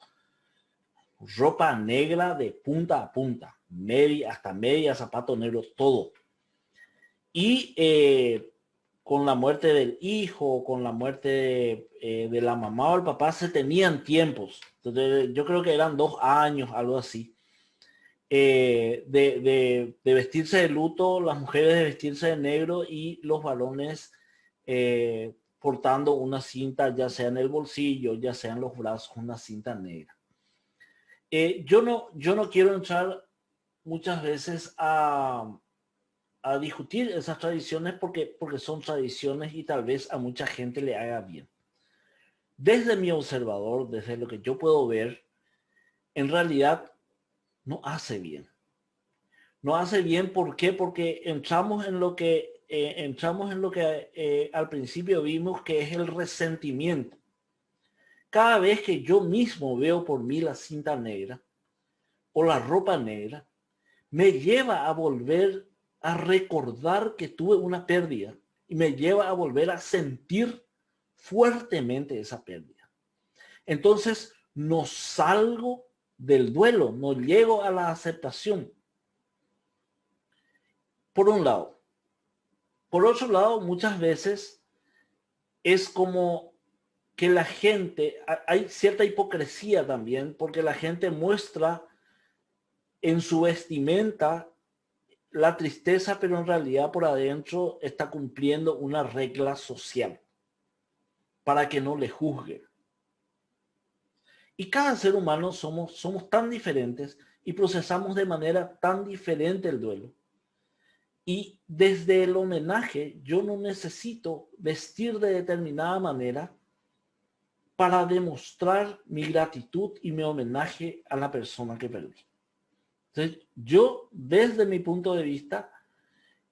Ropa negra de punta a punta, hasta media, zapato negro, todo. Y con la muerte del hijo, con la muerte de la mamá o el papá, se tenían tiempos. Entonces, yo creo que eran 2 años, algo así. De vestirse de luto, las mujeres de vestirse de negro y los varones portando una cinta, ya sea en el bolsillo, ya sea en los brazos, una cinta negra. Yo no quiero entrar muchas veces a discutir esas tradiciones porque son tradiciones y tal vez a mucha gente le haga bien. Desde mi observador, desde lo que yo puedo ver, en realidad no hace bien. No hace bien, ¿por qué? Porque entramos en lo que al principio vimos, que es el resentimiento. Cada vez que yo mismo veo por mí la cinta negra o la ropa negra, me lleva a volver a recordar que tuve una pérdida y me lleva a volver a sentir fuertemente esa pérdida. Entonces no salgo del duelo, no llego a la aceptación. Por un lado. Por otro lado, muchas veces es como que la gente, hay cierta hipocresía también, porque la gente muestra en su vestimenta la tristeza, pero en realidad por adentro está cumpliendo una regla social para que no le juzguen. Y cada ser humano somos tan diferentes y procesamos de manera tan diferente el duelo. Y desde el homenaje yo no necesito vestir de determinada manera para demostrar mi gratitud y mi homenaje a la persona que perdí. Entonces, yo, desde mi punto de vista,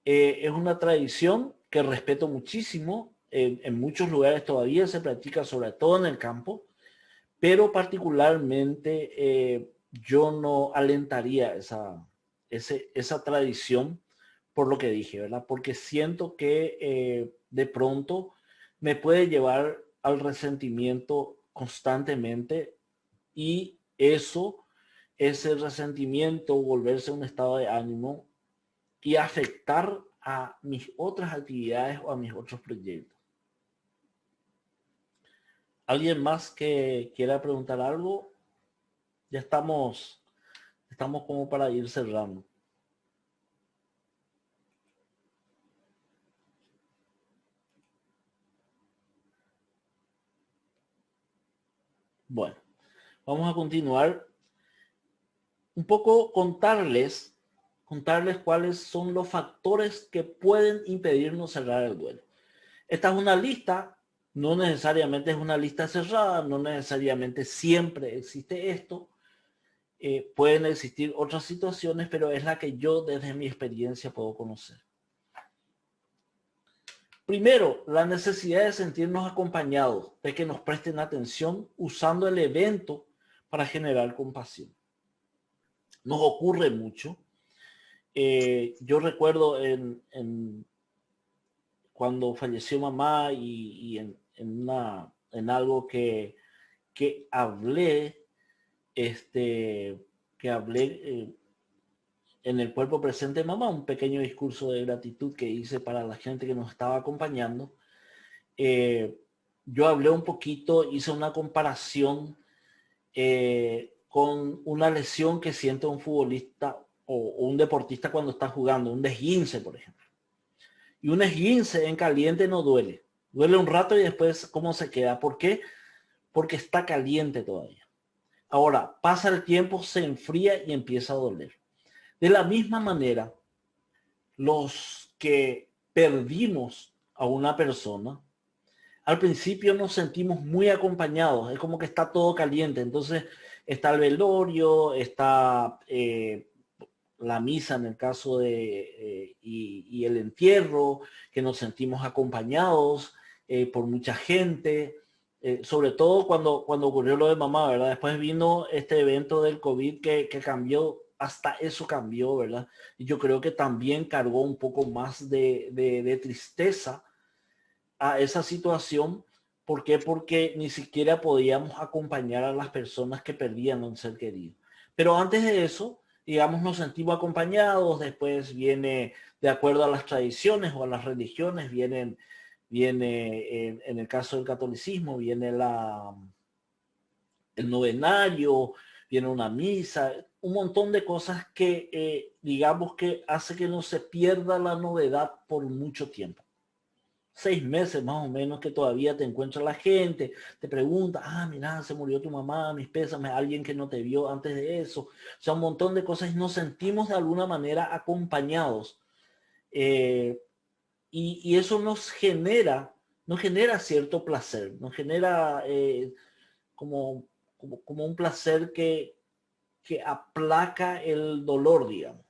es una tradición que respeto muchísimo. En muchos lugares todavía se practica, sobre todo en el campo, pero particularmente yo no alentaría esa tradición por lo que dije, ¿verdad? Porque siento que de pronto me puede llevar al resentimiento constantemente y ese resentimiento, volverse un estado de ánimo y afectar a mis otras actividades o a mis otros proyectos. ¿Alguien más que quiera preguntar algo? Ya estamos como para ir cerrando. Bueno, vamos a continuar un poco, contarles cuáles son los factores que pueden impedirnos cerrar el duelo. Esta es una lista, no necesariamente es una lista cerrada, no necesariamente siempre existe esto. Pueden existir otras situaciones, pero es la que yo desde mi experiencia puedo conocer. Primero, la necesidad de sentirnos acompañados, de que nos presten atención usando el evento para generar compasión. Nos ocurre mucho. Yo recuerdo cuando falleció mamá y en algo que hablé, que hablé en el cuerpo presente de mamá, un pequeño discurso de gratitud que hice para la gente que nos estaba acompañando. Yo hablé un poquito, hice una comparación con una lesión que siente un futbolista o un deportista cuando está jugando, un esguince, por ejemplo. Y un esguince en caliente no duele. Duele un rato y después cómo se queda. ¿Por qué? Porque está caliente todavía. Ahora, pasa el tiempo, se enfría y empieza a doler. De la misma manera, los que perdimos a una persona, al principio nos sentimos muy acompañados, es como que está todo caliente, entonces está el velorio, está la misa en el caso de, y el entierro, que nos sentimos acompañados por mucha gente, sobre todo cuando ocurrió lo de mamá, ¿verdad? Después vino este evento del COVID que cambió, hasta eso cambió, ¿verdad? Y yo creo que también cargó un poco más de tristeza a esa situación. ¿Por qué? Porque ni siquiera podíamos acompañar a las personas que perdían a un ser querido. Pero antes de eso, digamos, nos sentimos acompañados, después viene, de acuerdo a las tradiciones o a las religiones, viene en el caso del catolicismo, viene el novenario, viene una misa, un montón de cosas que, digamos, que hace que no se pierda la novedad por mucho tiempo. 6 meses más o menos que todavía te encuentra la gente, te pregunta, mira, se murió tu mamá, mis pésames, alguien que no te vio antes de eso. O sea, un montón de cosas y nos sentimos de alguna manera acompañados. Y eso nos genera cierto placer, nos genera como un placer que aplaca el dolor, digamos.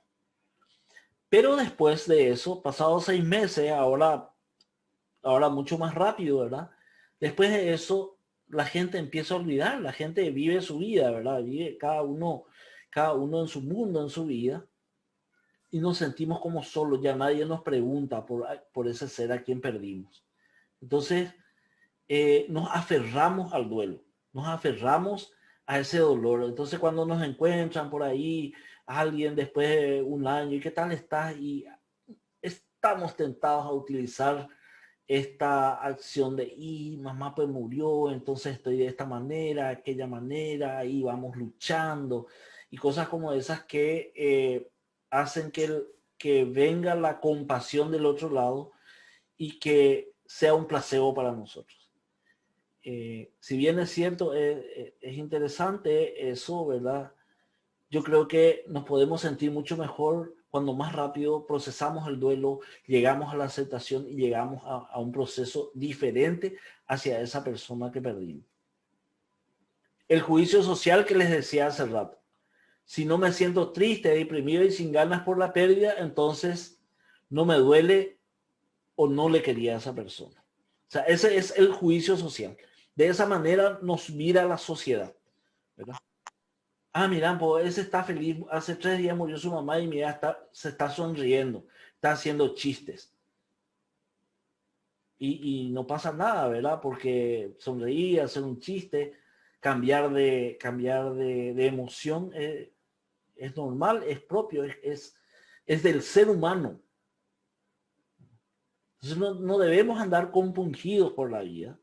Pero después de eso, pasados 6 meses, ahora mucho más rápido, ¿verdad? Después de eso, la gente empieza a olvidar, la gente vive su vida, ¿verdad? Vive cada uno en su mundo, en su vida, y nos sentimos como solos, ya nadie nos pregunta por ese ser a quien perdimos. Entonces, nos aferramos al duelo, nos aferramos a ese dolor. Entonces, cuando nos encuentran por ahí, alguien después de un año, ¿y qué tal estás? Y estamos tentados a utilizar esta acción de, mamá pues murió, entonces estoy de esta manera, aquella manera, y vamos luchando, y cosas como esas que hacen que venga la compasión del otro lado y que sea un placebo para nosotros. Si bien es cierto, es interesante eso, ¿verdad? Yo creo que nos podemos sentir mucho mejor cuando más rápido procesamos el duelo, llegamos a la aceptación y llegamos a un proceso diferente hacia esa persona que perdimos. El juicio social que les decía hace rato. Si no me siento triste, deprimido y sin ganas por la pérdida, entonces no me duele o no le quería a esa persona. O sea, ese es el juicio social. De esa manera nos mira la sociedad, ¿verdad? Mira, pues ese está feliz. Hace 3 días murió su mamá y mira, se está sonriendo, está haciendo chistes. Y no pasa nada, ¿verdad? Porque sonreír, hacer un chiste, cambiar de emoción es normal, es propio, es del ser humano. Entonces no debemos andar compungidos por la vida,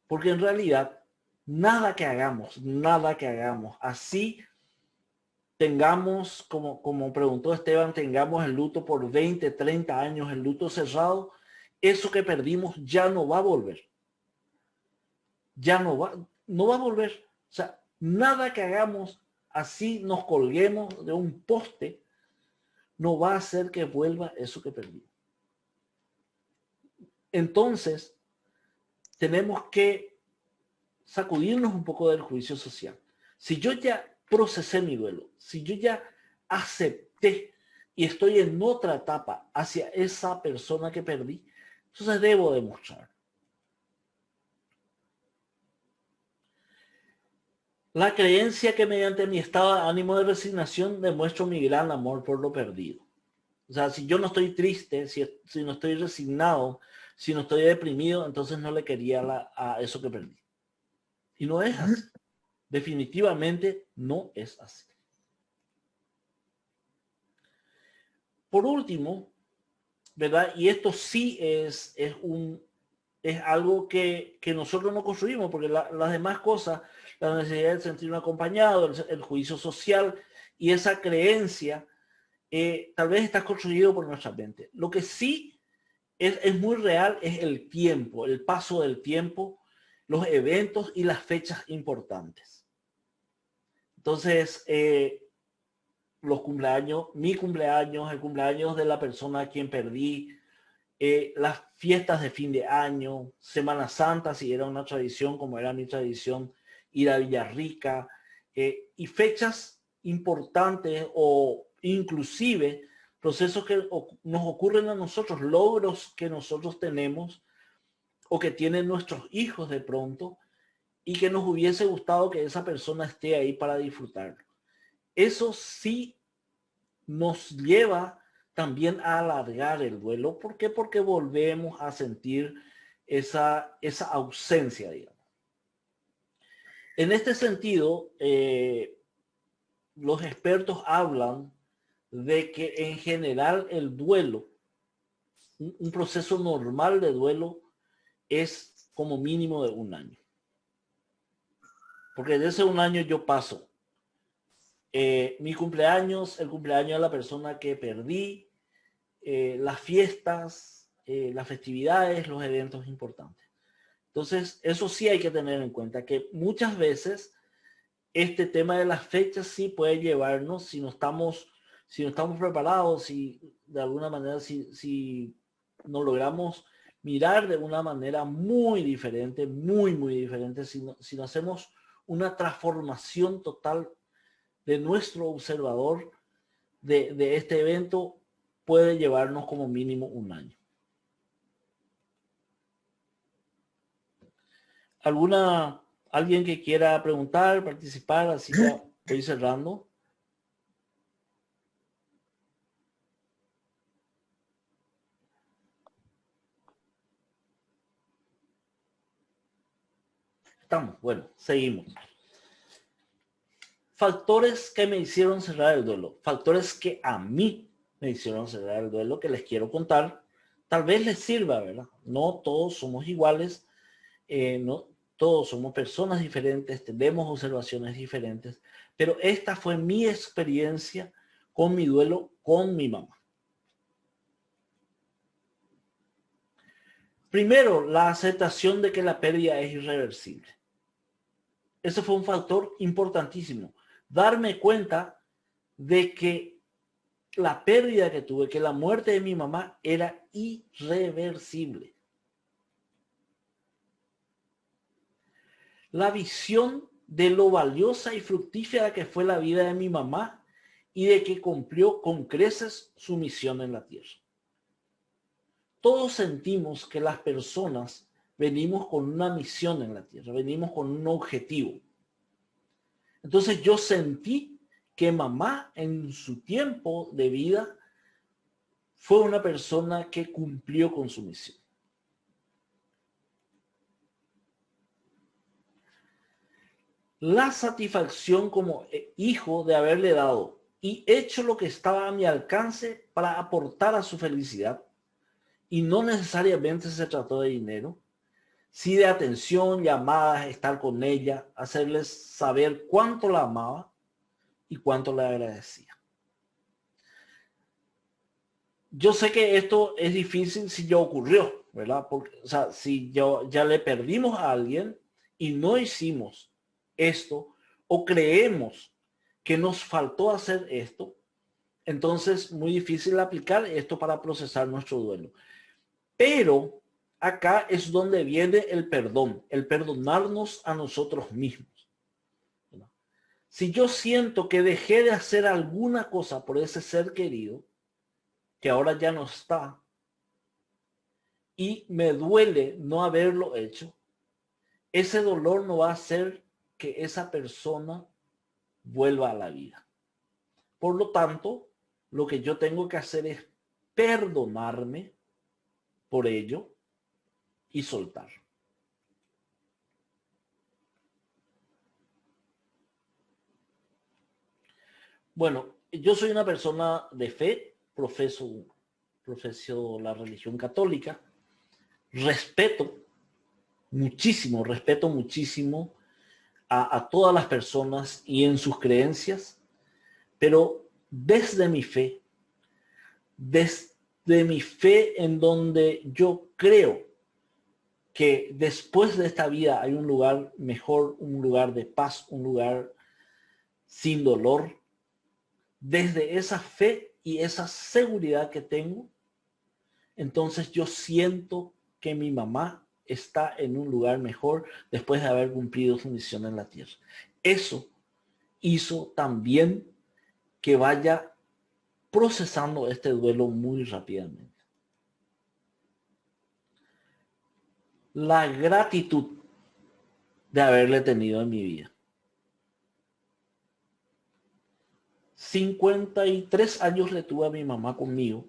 porque en realidad nada que hagamos, así tengamos, como preguntó Esteban, tengamos el luto por 20, 30 años, el luto cerrado, eso que perdimos ya no va a volver. Ya no va a volver. O sea, nada que hagamos, así nos colguemos de un poste, no va a hacer que vuelva eso que perdimos. Entonces, tenemos que sacudirnos un poco del juicio social. Si yo ya procesé mi duelo, si yo ya acepté y estoy en otra etapa hacia esa persona que perdí, entonces debo demostrar. La creencia que mediante mi estado de ánimo de resignación demuestro mi gran amor por lo perdido. O sea, si yo no estoy triste, si no estoy resignado, si no estoy deprimido, entonces no le quería a eso que perdí. Y no es así. Definitivamente no es así. por último, ¿verdad? Y esto sí es algo que nosotros no construimos, porque las demás cosas, la necesidad de sentirme acompañado, el juicio social y esa creencia, tal vez está construido por nuestra mente. Lo que sí es muy real es el tiempo, el paso del tiempo, los eventos y las fechas importantes. Entonces, los cumpleaños, mi cumpleaños, el cumpleaños de la persona a quien perdí, las fiestas de fin de año, Semana Santa, si era una tradición, como era mi tradición, ir a Villarrica, y fechas importantes o inclusive procesos que nos ocurren a nosotros, logros que nosotros tenemos o que tienen nuestros hijos de pronto y que nos hubiese gustado que esa persona esté ahí para disfrutarlo. Eso sí nos lleva también a alargar el duelo. ¿Por qué? Porque volvemos a sentir esa ausencia, digamos. En este sentido, los expertos hablan de que en general el duelo, un proceso normal de duelo, es como mínimo de un año. Porque de ese un año yo paso mi cumpleaños, el cumpleaños de la persona que perdí, las fiestas, las festividades, los eventos importantes. Entonces, eso sí hay que tener en cuenta, que muchas veces este tema de las fechas sí puede llevarnos, si no estamos preparados, si de alguna manera, si no logramos mirar de una manera muy diferente, muy diferente, si no hacemos una transformación total de nuestro observador de este evento, puede llevarnos como mínimo un año. ¿Alguien que quiera preguntar, participar? Así ya estoy cerrando. Estamos, bueno, seguimos. Factores que me hicieron cerrar el duelo. Factores que a mí me hicieron cerrar el duelo, que les quiero contar. Tal vez les sirva, ¿verdad? No todos somos iguales. No todos somos personas diferentes, tenemos observaciones diferentes. Pero esta fue mi experiencia con mi duelo con mi mamá. Primero, la aceptación de que la pérdida es irreversible. Ese fue un factor importantísimo. Darme cuenta de que la pérdida que tuve, que la muerte de mi mamá era irreversible. La visión de lo valiosa y fructífera que fue la vida de mi mamá y de que cumplió con creces su misión en la tierra. Todos sentimos que las personas venimos con una misión en la tierra, venimos con un objetivo. Entonces yo sentí que mamá en su tiempo de vida fue una persona que cumplió con su misión. La satisfacción como hijo de haberle dado y hecho lo que estaba a mi alcance para aportar a su felicidad, y no necesariamente se trató de dinero, sí de atención, llamadas, estar con ella, hacerles saber cuánto la amaba y cuánto le agradecía. Yo sé que esto es difícil si ya ocurrió, ¿verdad? Porque, o sea, si ya le perdimos a alguien y no hicimos esto o creemos que nos faltó hacer esto, entonces muy difícil aplicar esto para procesar nuestro duelo. Pero acá es donde viene el perdón, el perdonarnos a nosotros mismos. Si yo siento que dejé de hacer alguna cosa por ese ser querido, que ahora ya no está, y me duele no haberlo hecho, ese dolor no va a hacer que esa persona vuelva a la vida. Por lo tanto, lo que yo tengo que hacer es perdonarme por ello y soltar. Bueno, yo soy una persona de fe. profeso la religión católica, respeto muchísimo a todas las personas y en sus creencias, pero desde mi fe en donde yo creo que después de esta vida hay un lugar mejor, un lugar de paz, un lugar sin dolor. Desde esa fe y esa seguridad que tengo, entonces yo siento que mi mamá está en un lugar mejor después de haber cumplido su misión en la tierra. Eso hizo también que vaya procesando este duelo muy rápidamente. La gratitud de haberle tenido en mi vida. 53 años le tuve a mi mamá conmigo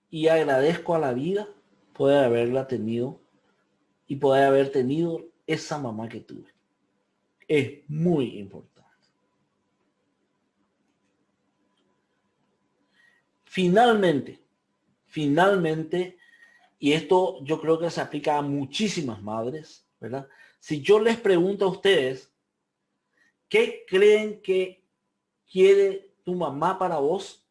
y agradezco a la vida poder haberla tenido y poder haber tenido esa mamá que tuve. Es muy importante. Finalmente, y esto yo creo que se aplica a muchísimas madres, ¿verdad? Si yo les pregunto a ustedes, ¿qué creen que quiere tu mamá para vos?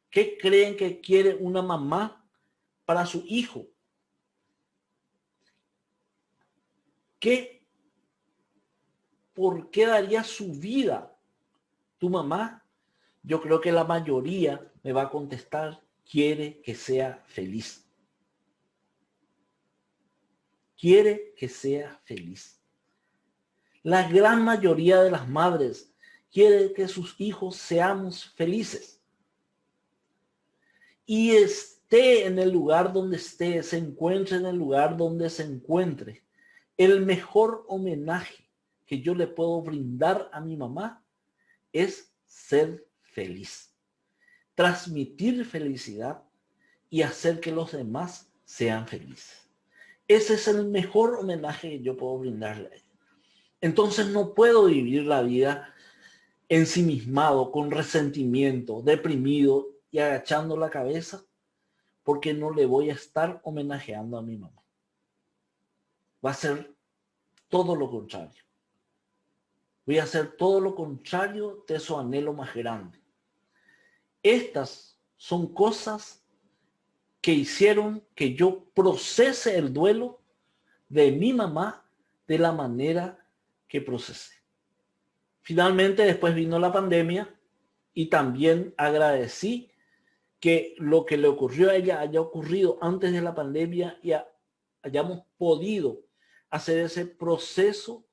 ¿Qué creen que quiere una mamá para su hijo? ¿Por qué daría su vida tu mamá? Yo creo que la mayoría me va a contestar, quiere que sea feliz. Quiere que sea feliz. La gran mayoría de las madres quiere que sus hijos seamos felices. Y esté en el lugar donde esté, se encuentre en el lugar donde se encuentre. El mejor homenaje que yo le puedo brindar a mi mamá es ser feliz. Transmitir felicidad y hacer que los demás sean felices. Ese es el mejor homenaje que yo puedo brindarle a ella. Entonces no puedo vivir la vida ensimismado, con resentimiento, deprimido y agachando la cabeza porque no le voy a estar homenajeando a mi mamá. Va a ser todo lo contrario. Voy a hacer todo lo contrario de su anhelo más grande. Estas son cosas que hicieron que yo procese el duelo de mi mamá de la manera que procesé. Finalmente, después vino la pandemia y también agradecí que lo que le ocurrió a ella haya ocurrido antes de la pandemia y hayamos podido hacer ese proceso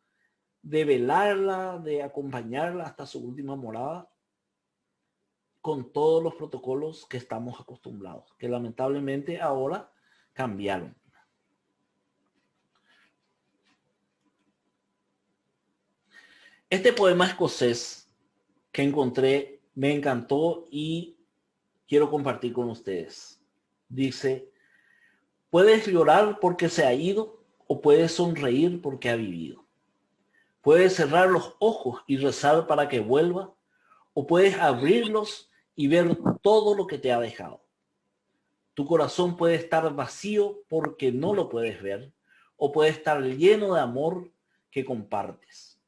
de velarla, de acompañarla hasta su última morada con todos los protocolos que estamos acostumbrados, que lamentablemente ahora cambiaron. Este poema escocés que encontré me encantó y quiero compartir con ustedes. Dice, puedes llorar porque se ha ido o puedes sonreír porque ha vivido. Puedes cerrar los ojos y rezar para que vuelva o puedes abrirlos y ver todo lo que te ha dejado. Tu corazón puede estar vacío porque no lo puedes ver o puede estar lleno de amor que compartes.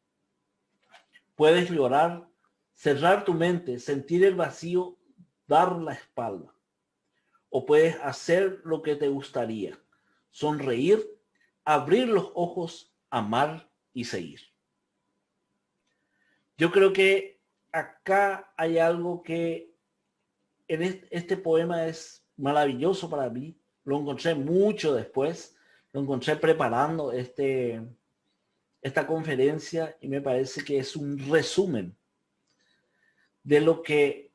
Puedes llorar, cerrar tu mente, sentir el vacío, dar la espalda. O puedes hacer lo que te gustaría, sonreír, abrir los ojos, amar y seguir. Yo creo que acá hay algo que en este poema es maravilloso para mí. Lo encontré mucho después, lo encontré preparando esta conferencia y me parece que es un resumen de lo que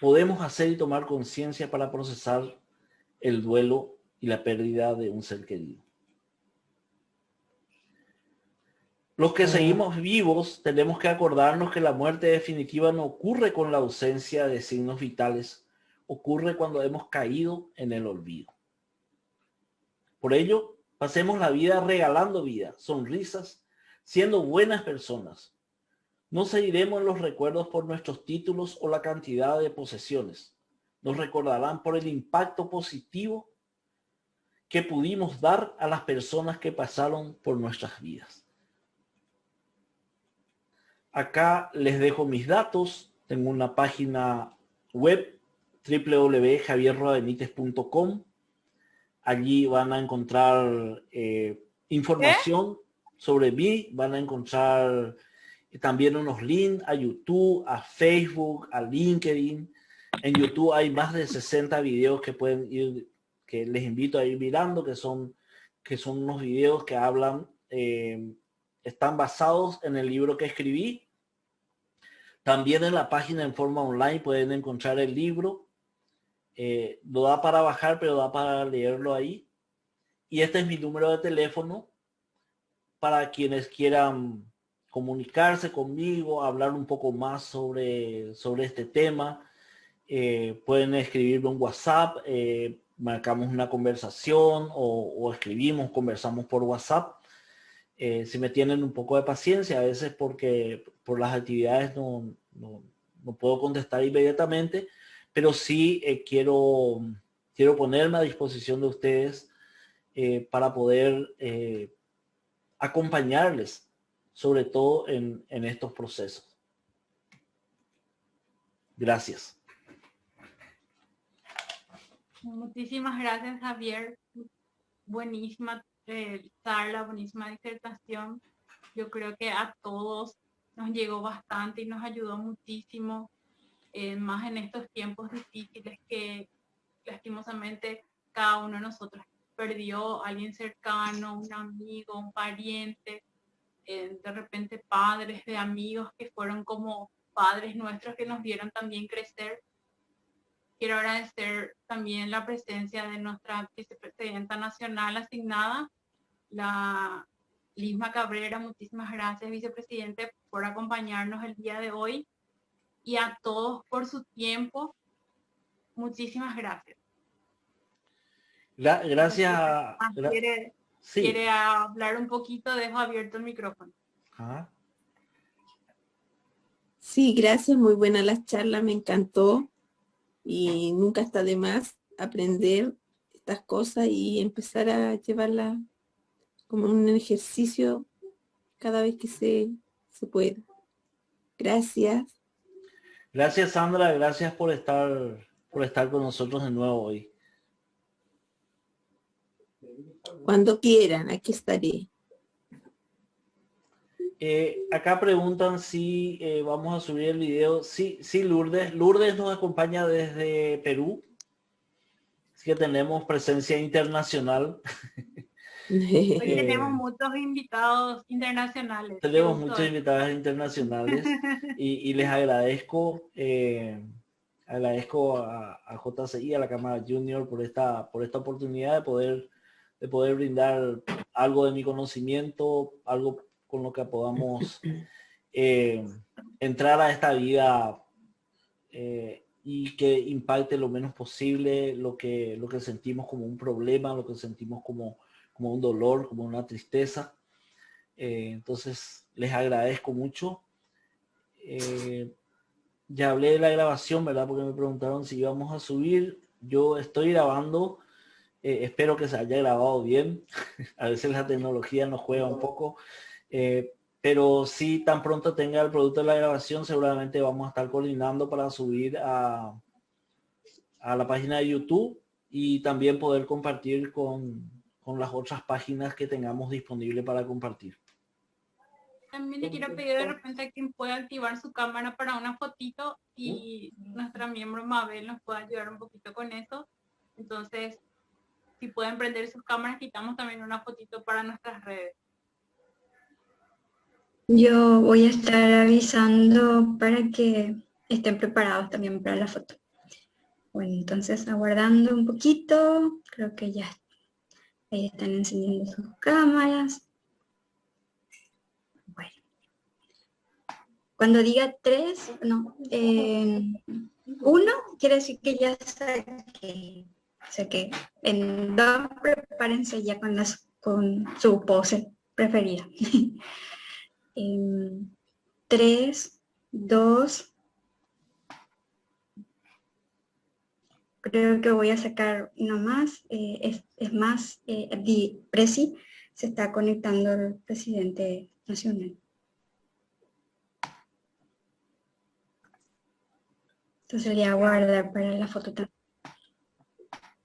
podemos hacer y tomar conciencia para procesar el duelo y la pérdida de un ser querido. Los que seguimos vivos tenemos que acordarnos que la muerte definitiva no ocurre con la ausencia de signos vitales, ocurre cuando hemos caído en el olvido. Por ello, pasemos la vida regalando vida, sonrisas, siendo buenas personas. No seguiremos en los recuerdos por nuestros títulos o la cantidad de posesiones. Nos recordarán por el impacto positivo que pudimos dar a las personas que pasaron por nuestras vidas. Acá les dejo mis datos. Tengo una página web, www.javierroabenitez.com. Allí van a encontrar información sobre mí, van a encontrar también unos links a YouTube, a Facebook, a LinkedIn. En YouTube hay más de 60 videos que pueden ir, que les invito a ir mirando, que son unos videos que hablan, están basados en el libro que escribí. También en la página en forma online pueden encontrar el libro. Lo da para bajar, pero da para leerlo ahí. Y este es mi número de teléfono para quienes quieran comunicarse conmigo, hablar un poco más sobre este tema. Pueden escribirme un WhatsApp, marcamos una conversación o escribimos, conversamos por WhatsApp. Si me tienen un poco de paciencia, a veces porque por las actividades no puedo contestar inmediatamente, pero sí quiero ponerme a disposición de ustedes para poder acompañarles, sobre todo en estos procesos. Gracias. Muchísimas gracias, Javier. Buenísima charla, buenísima disertación. Yo creo que a todos nos llegó bastante y nos ayudó muchísimo, más en estos tiempos difíciles que lastimosamente cada uno de nosotros perdió a alguien cercano, un amigo, un pariente, de repente padres de amigos que fueron como padres nuestros que nos vieron también crecer. Quiero agradecer también la presencia de nuestra vicepresidenta nacional asignada, la Lisma Cabrera. Muchísimas gracias, vicepresidente, por acompañarnos el día de hoy, y a todos por su tiempo. Muchísimas gracias. Gracias. ¿Quiere hablar un poquito? Dejo abierto el micrófono. Ajá. Sí, gracias, muy buena la charla, me encantó. Y nunca está de más aprender estas cosas y empezar a llevarlas como un ejercicio cada vez que se pueda. Gracias. Gracias, Sandra. Gracias por estar con nosotros de nuevo hoy. Cuando quieran, aquí estaré. Acá preguntan si vamos a subir el video. Sí, Lourdes. Lourdes nos acompaña desde Perú. Así que tenemos presencia internacional. Hoy tenemos muchos invitados internacionales. Tenemos muchos invitados internacionales y les agradezco a JCI, a la Cámara Junior, por esta oportunidad de poder brindar algo de mi conocimiento, algo con lo que podamos entrar a esta vida y que impacte lo menos posible lo que sentimos como un problema, lo que sentimos como un dolor, como una tristeza. Entonces les agradezco mucho. Ya hablé de la grabación, ¿verdad? Porque me preguntaron si íbamos a subir. Yo estoy grabando. Espero que se haya grabado bien. A veces la tecnología nos juega un poco. Pero si tan pronto tenga el producto de la grabación, seguramente vamos a estar coordinando para subir a la página de YouTube y también poder compartir con las otras páginas que tengamos disponible para compartir. También le quiero pedir de repente a quien pueda activar su cámara para una fotito, y nuestra miembro Mabel nos puede ayudar un poquito con eso. Entonces, si pueden prender sus cámaras, quitamos también una fotito para nuestras redes. Yo voy a estar avisando para que estén preparados también para la foto. Bueno, entonces aguardando un poquito, creo que ya ahí están encendiendo sus cámaras. Bueno, cuando diga 3, no, 1 quiere decir que ya saqué. O sea que en 2 prepárense ya con su pose preferida. 3, 2. Creo que voy a sacar una más. Es más, Presi, se está conectando el presidente nacional. Entonces voy a guardar para la foto también.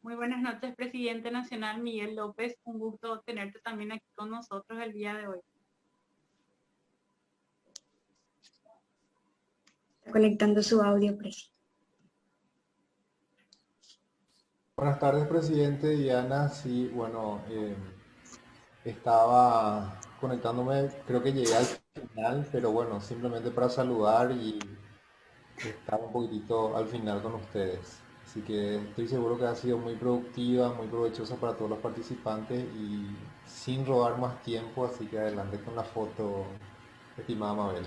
Muy buenas noches, presidente nacional Miguel López. Un gusto tenerte también aquí con nosotros el día de hoy. Está conectando su audio, Presi. Buenas tardes, presidente. Diana. Sí, bueno, estaba conectándome, creo que llegué al final, pero bueno, simplemente para saludar y estar un poquitito al final con ustedes. Así que estoy seguro que ha sido muy productiva, muy provechosa para todos los participantes y sin robar más tiempo, así que adelante con la foto, estimada Mabel.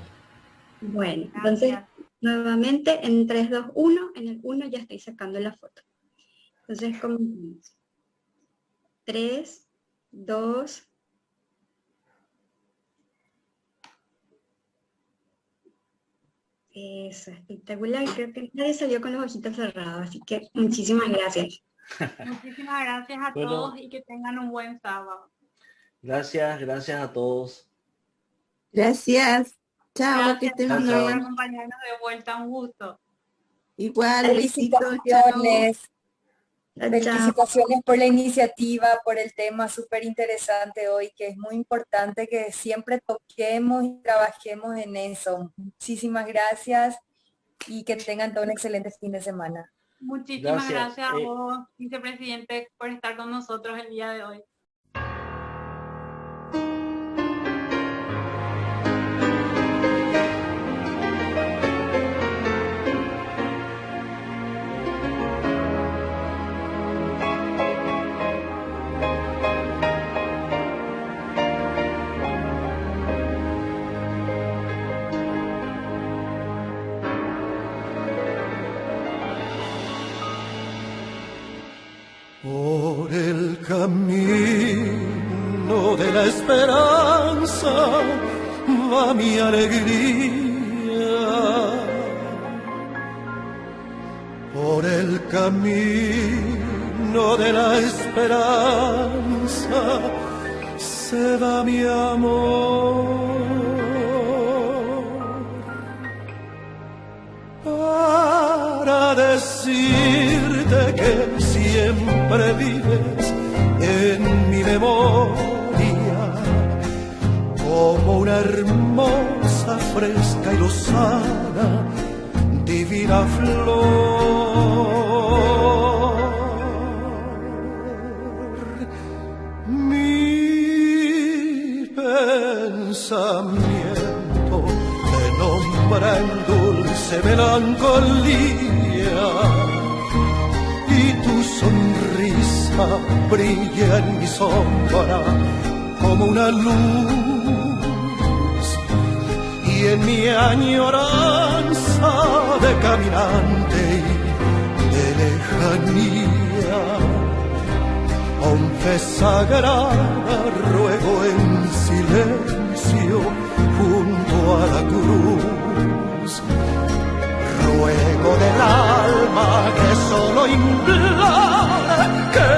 Bueno, entonces nuevamente en 3, 2, 1, en el 1 ya estoy sacando la foto. Entonces comenzamos. 3, 2, eso, espectacular. Creo que nadie salió con los ojitos cerrados, así que muchísimas gracias. Muchísimas gracias a todos y que tengan un buen sábado. Gracias a todos. Gracias. Chao, Gracias, que estén por bien. acompañarnos de vuelta. Un gusto. Igual, besitos. Felicitaciones. Chao. Felicitaciones por la iniciativa, por el tema súper interesante hoy, que es muy importante que siempre toquemos y trabajemos en eso. Muchísimas gracias y que tengan todo un excelente fin de semana. Muchísimas gracias a vos, vicepresidente, por estar con nosotros el día de hoy. Por el camino de la esperanza va mi alegría. Por el camino de la esperanza se va mi amor. Para decirte que siempre vives en mi memoria como una hermosa, fresca y lozana, divina flor. Mi pensamiento te nombra en dulce melancolía y tu sonrisa brilla en mi sombra como una luz, y en mi añoranza de caminante y de lejanía, con fe sagrada ruego en silencio junto a la cruz. Ruego del alma que solo implora que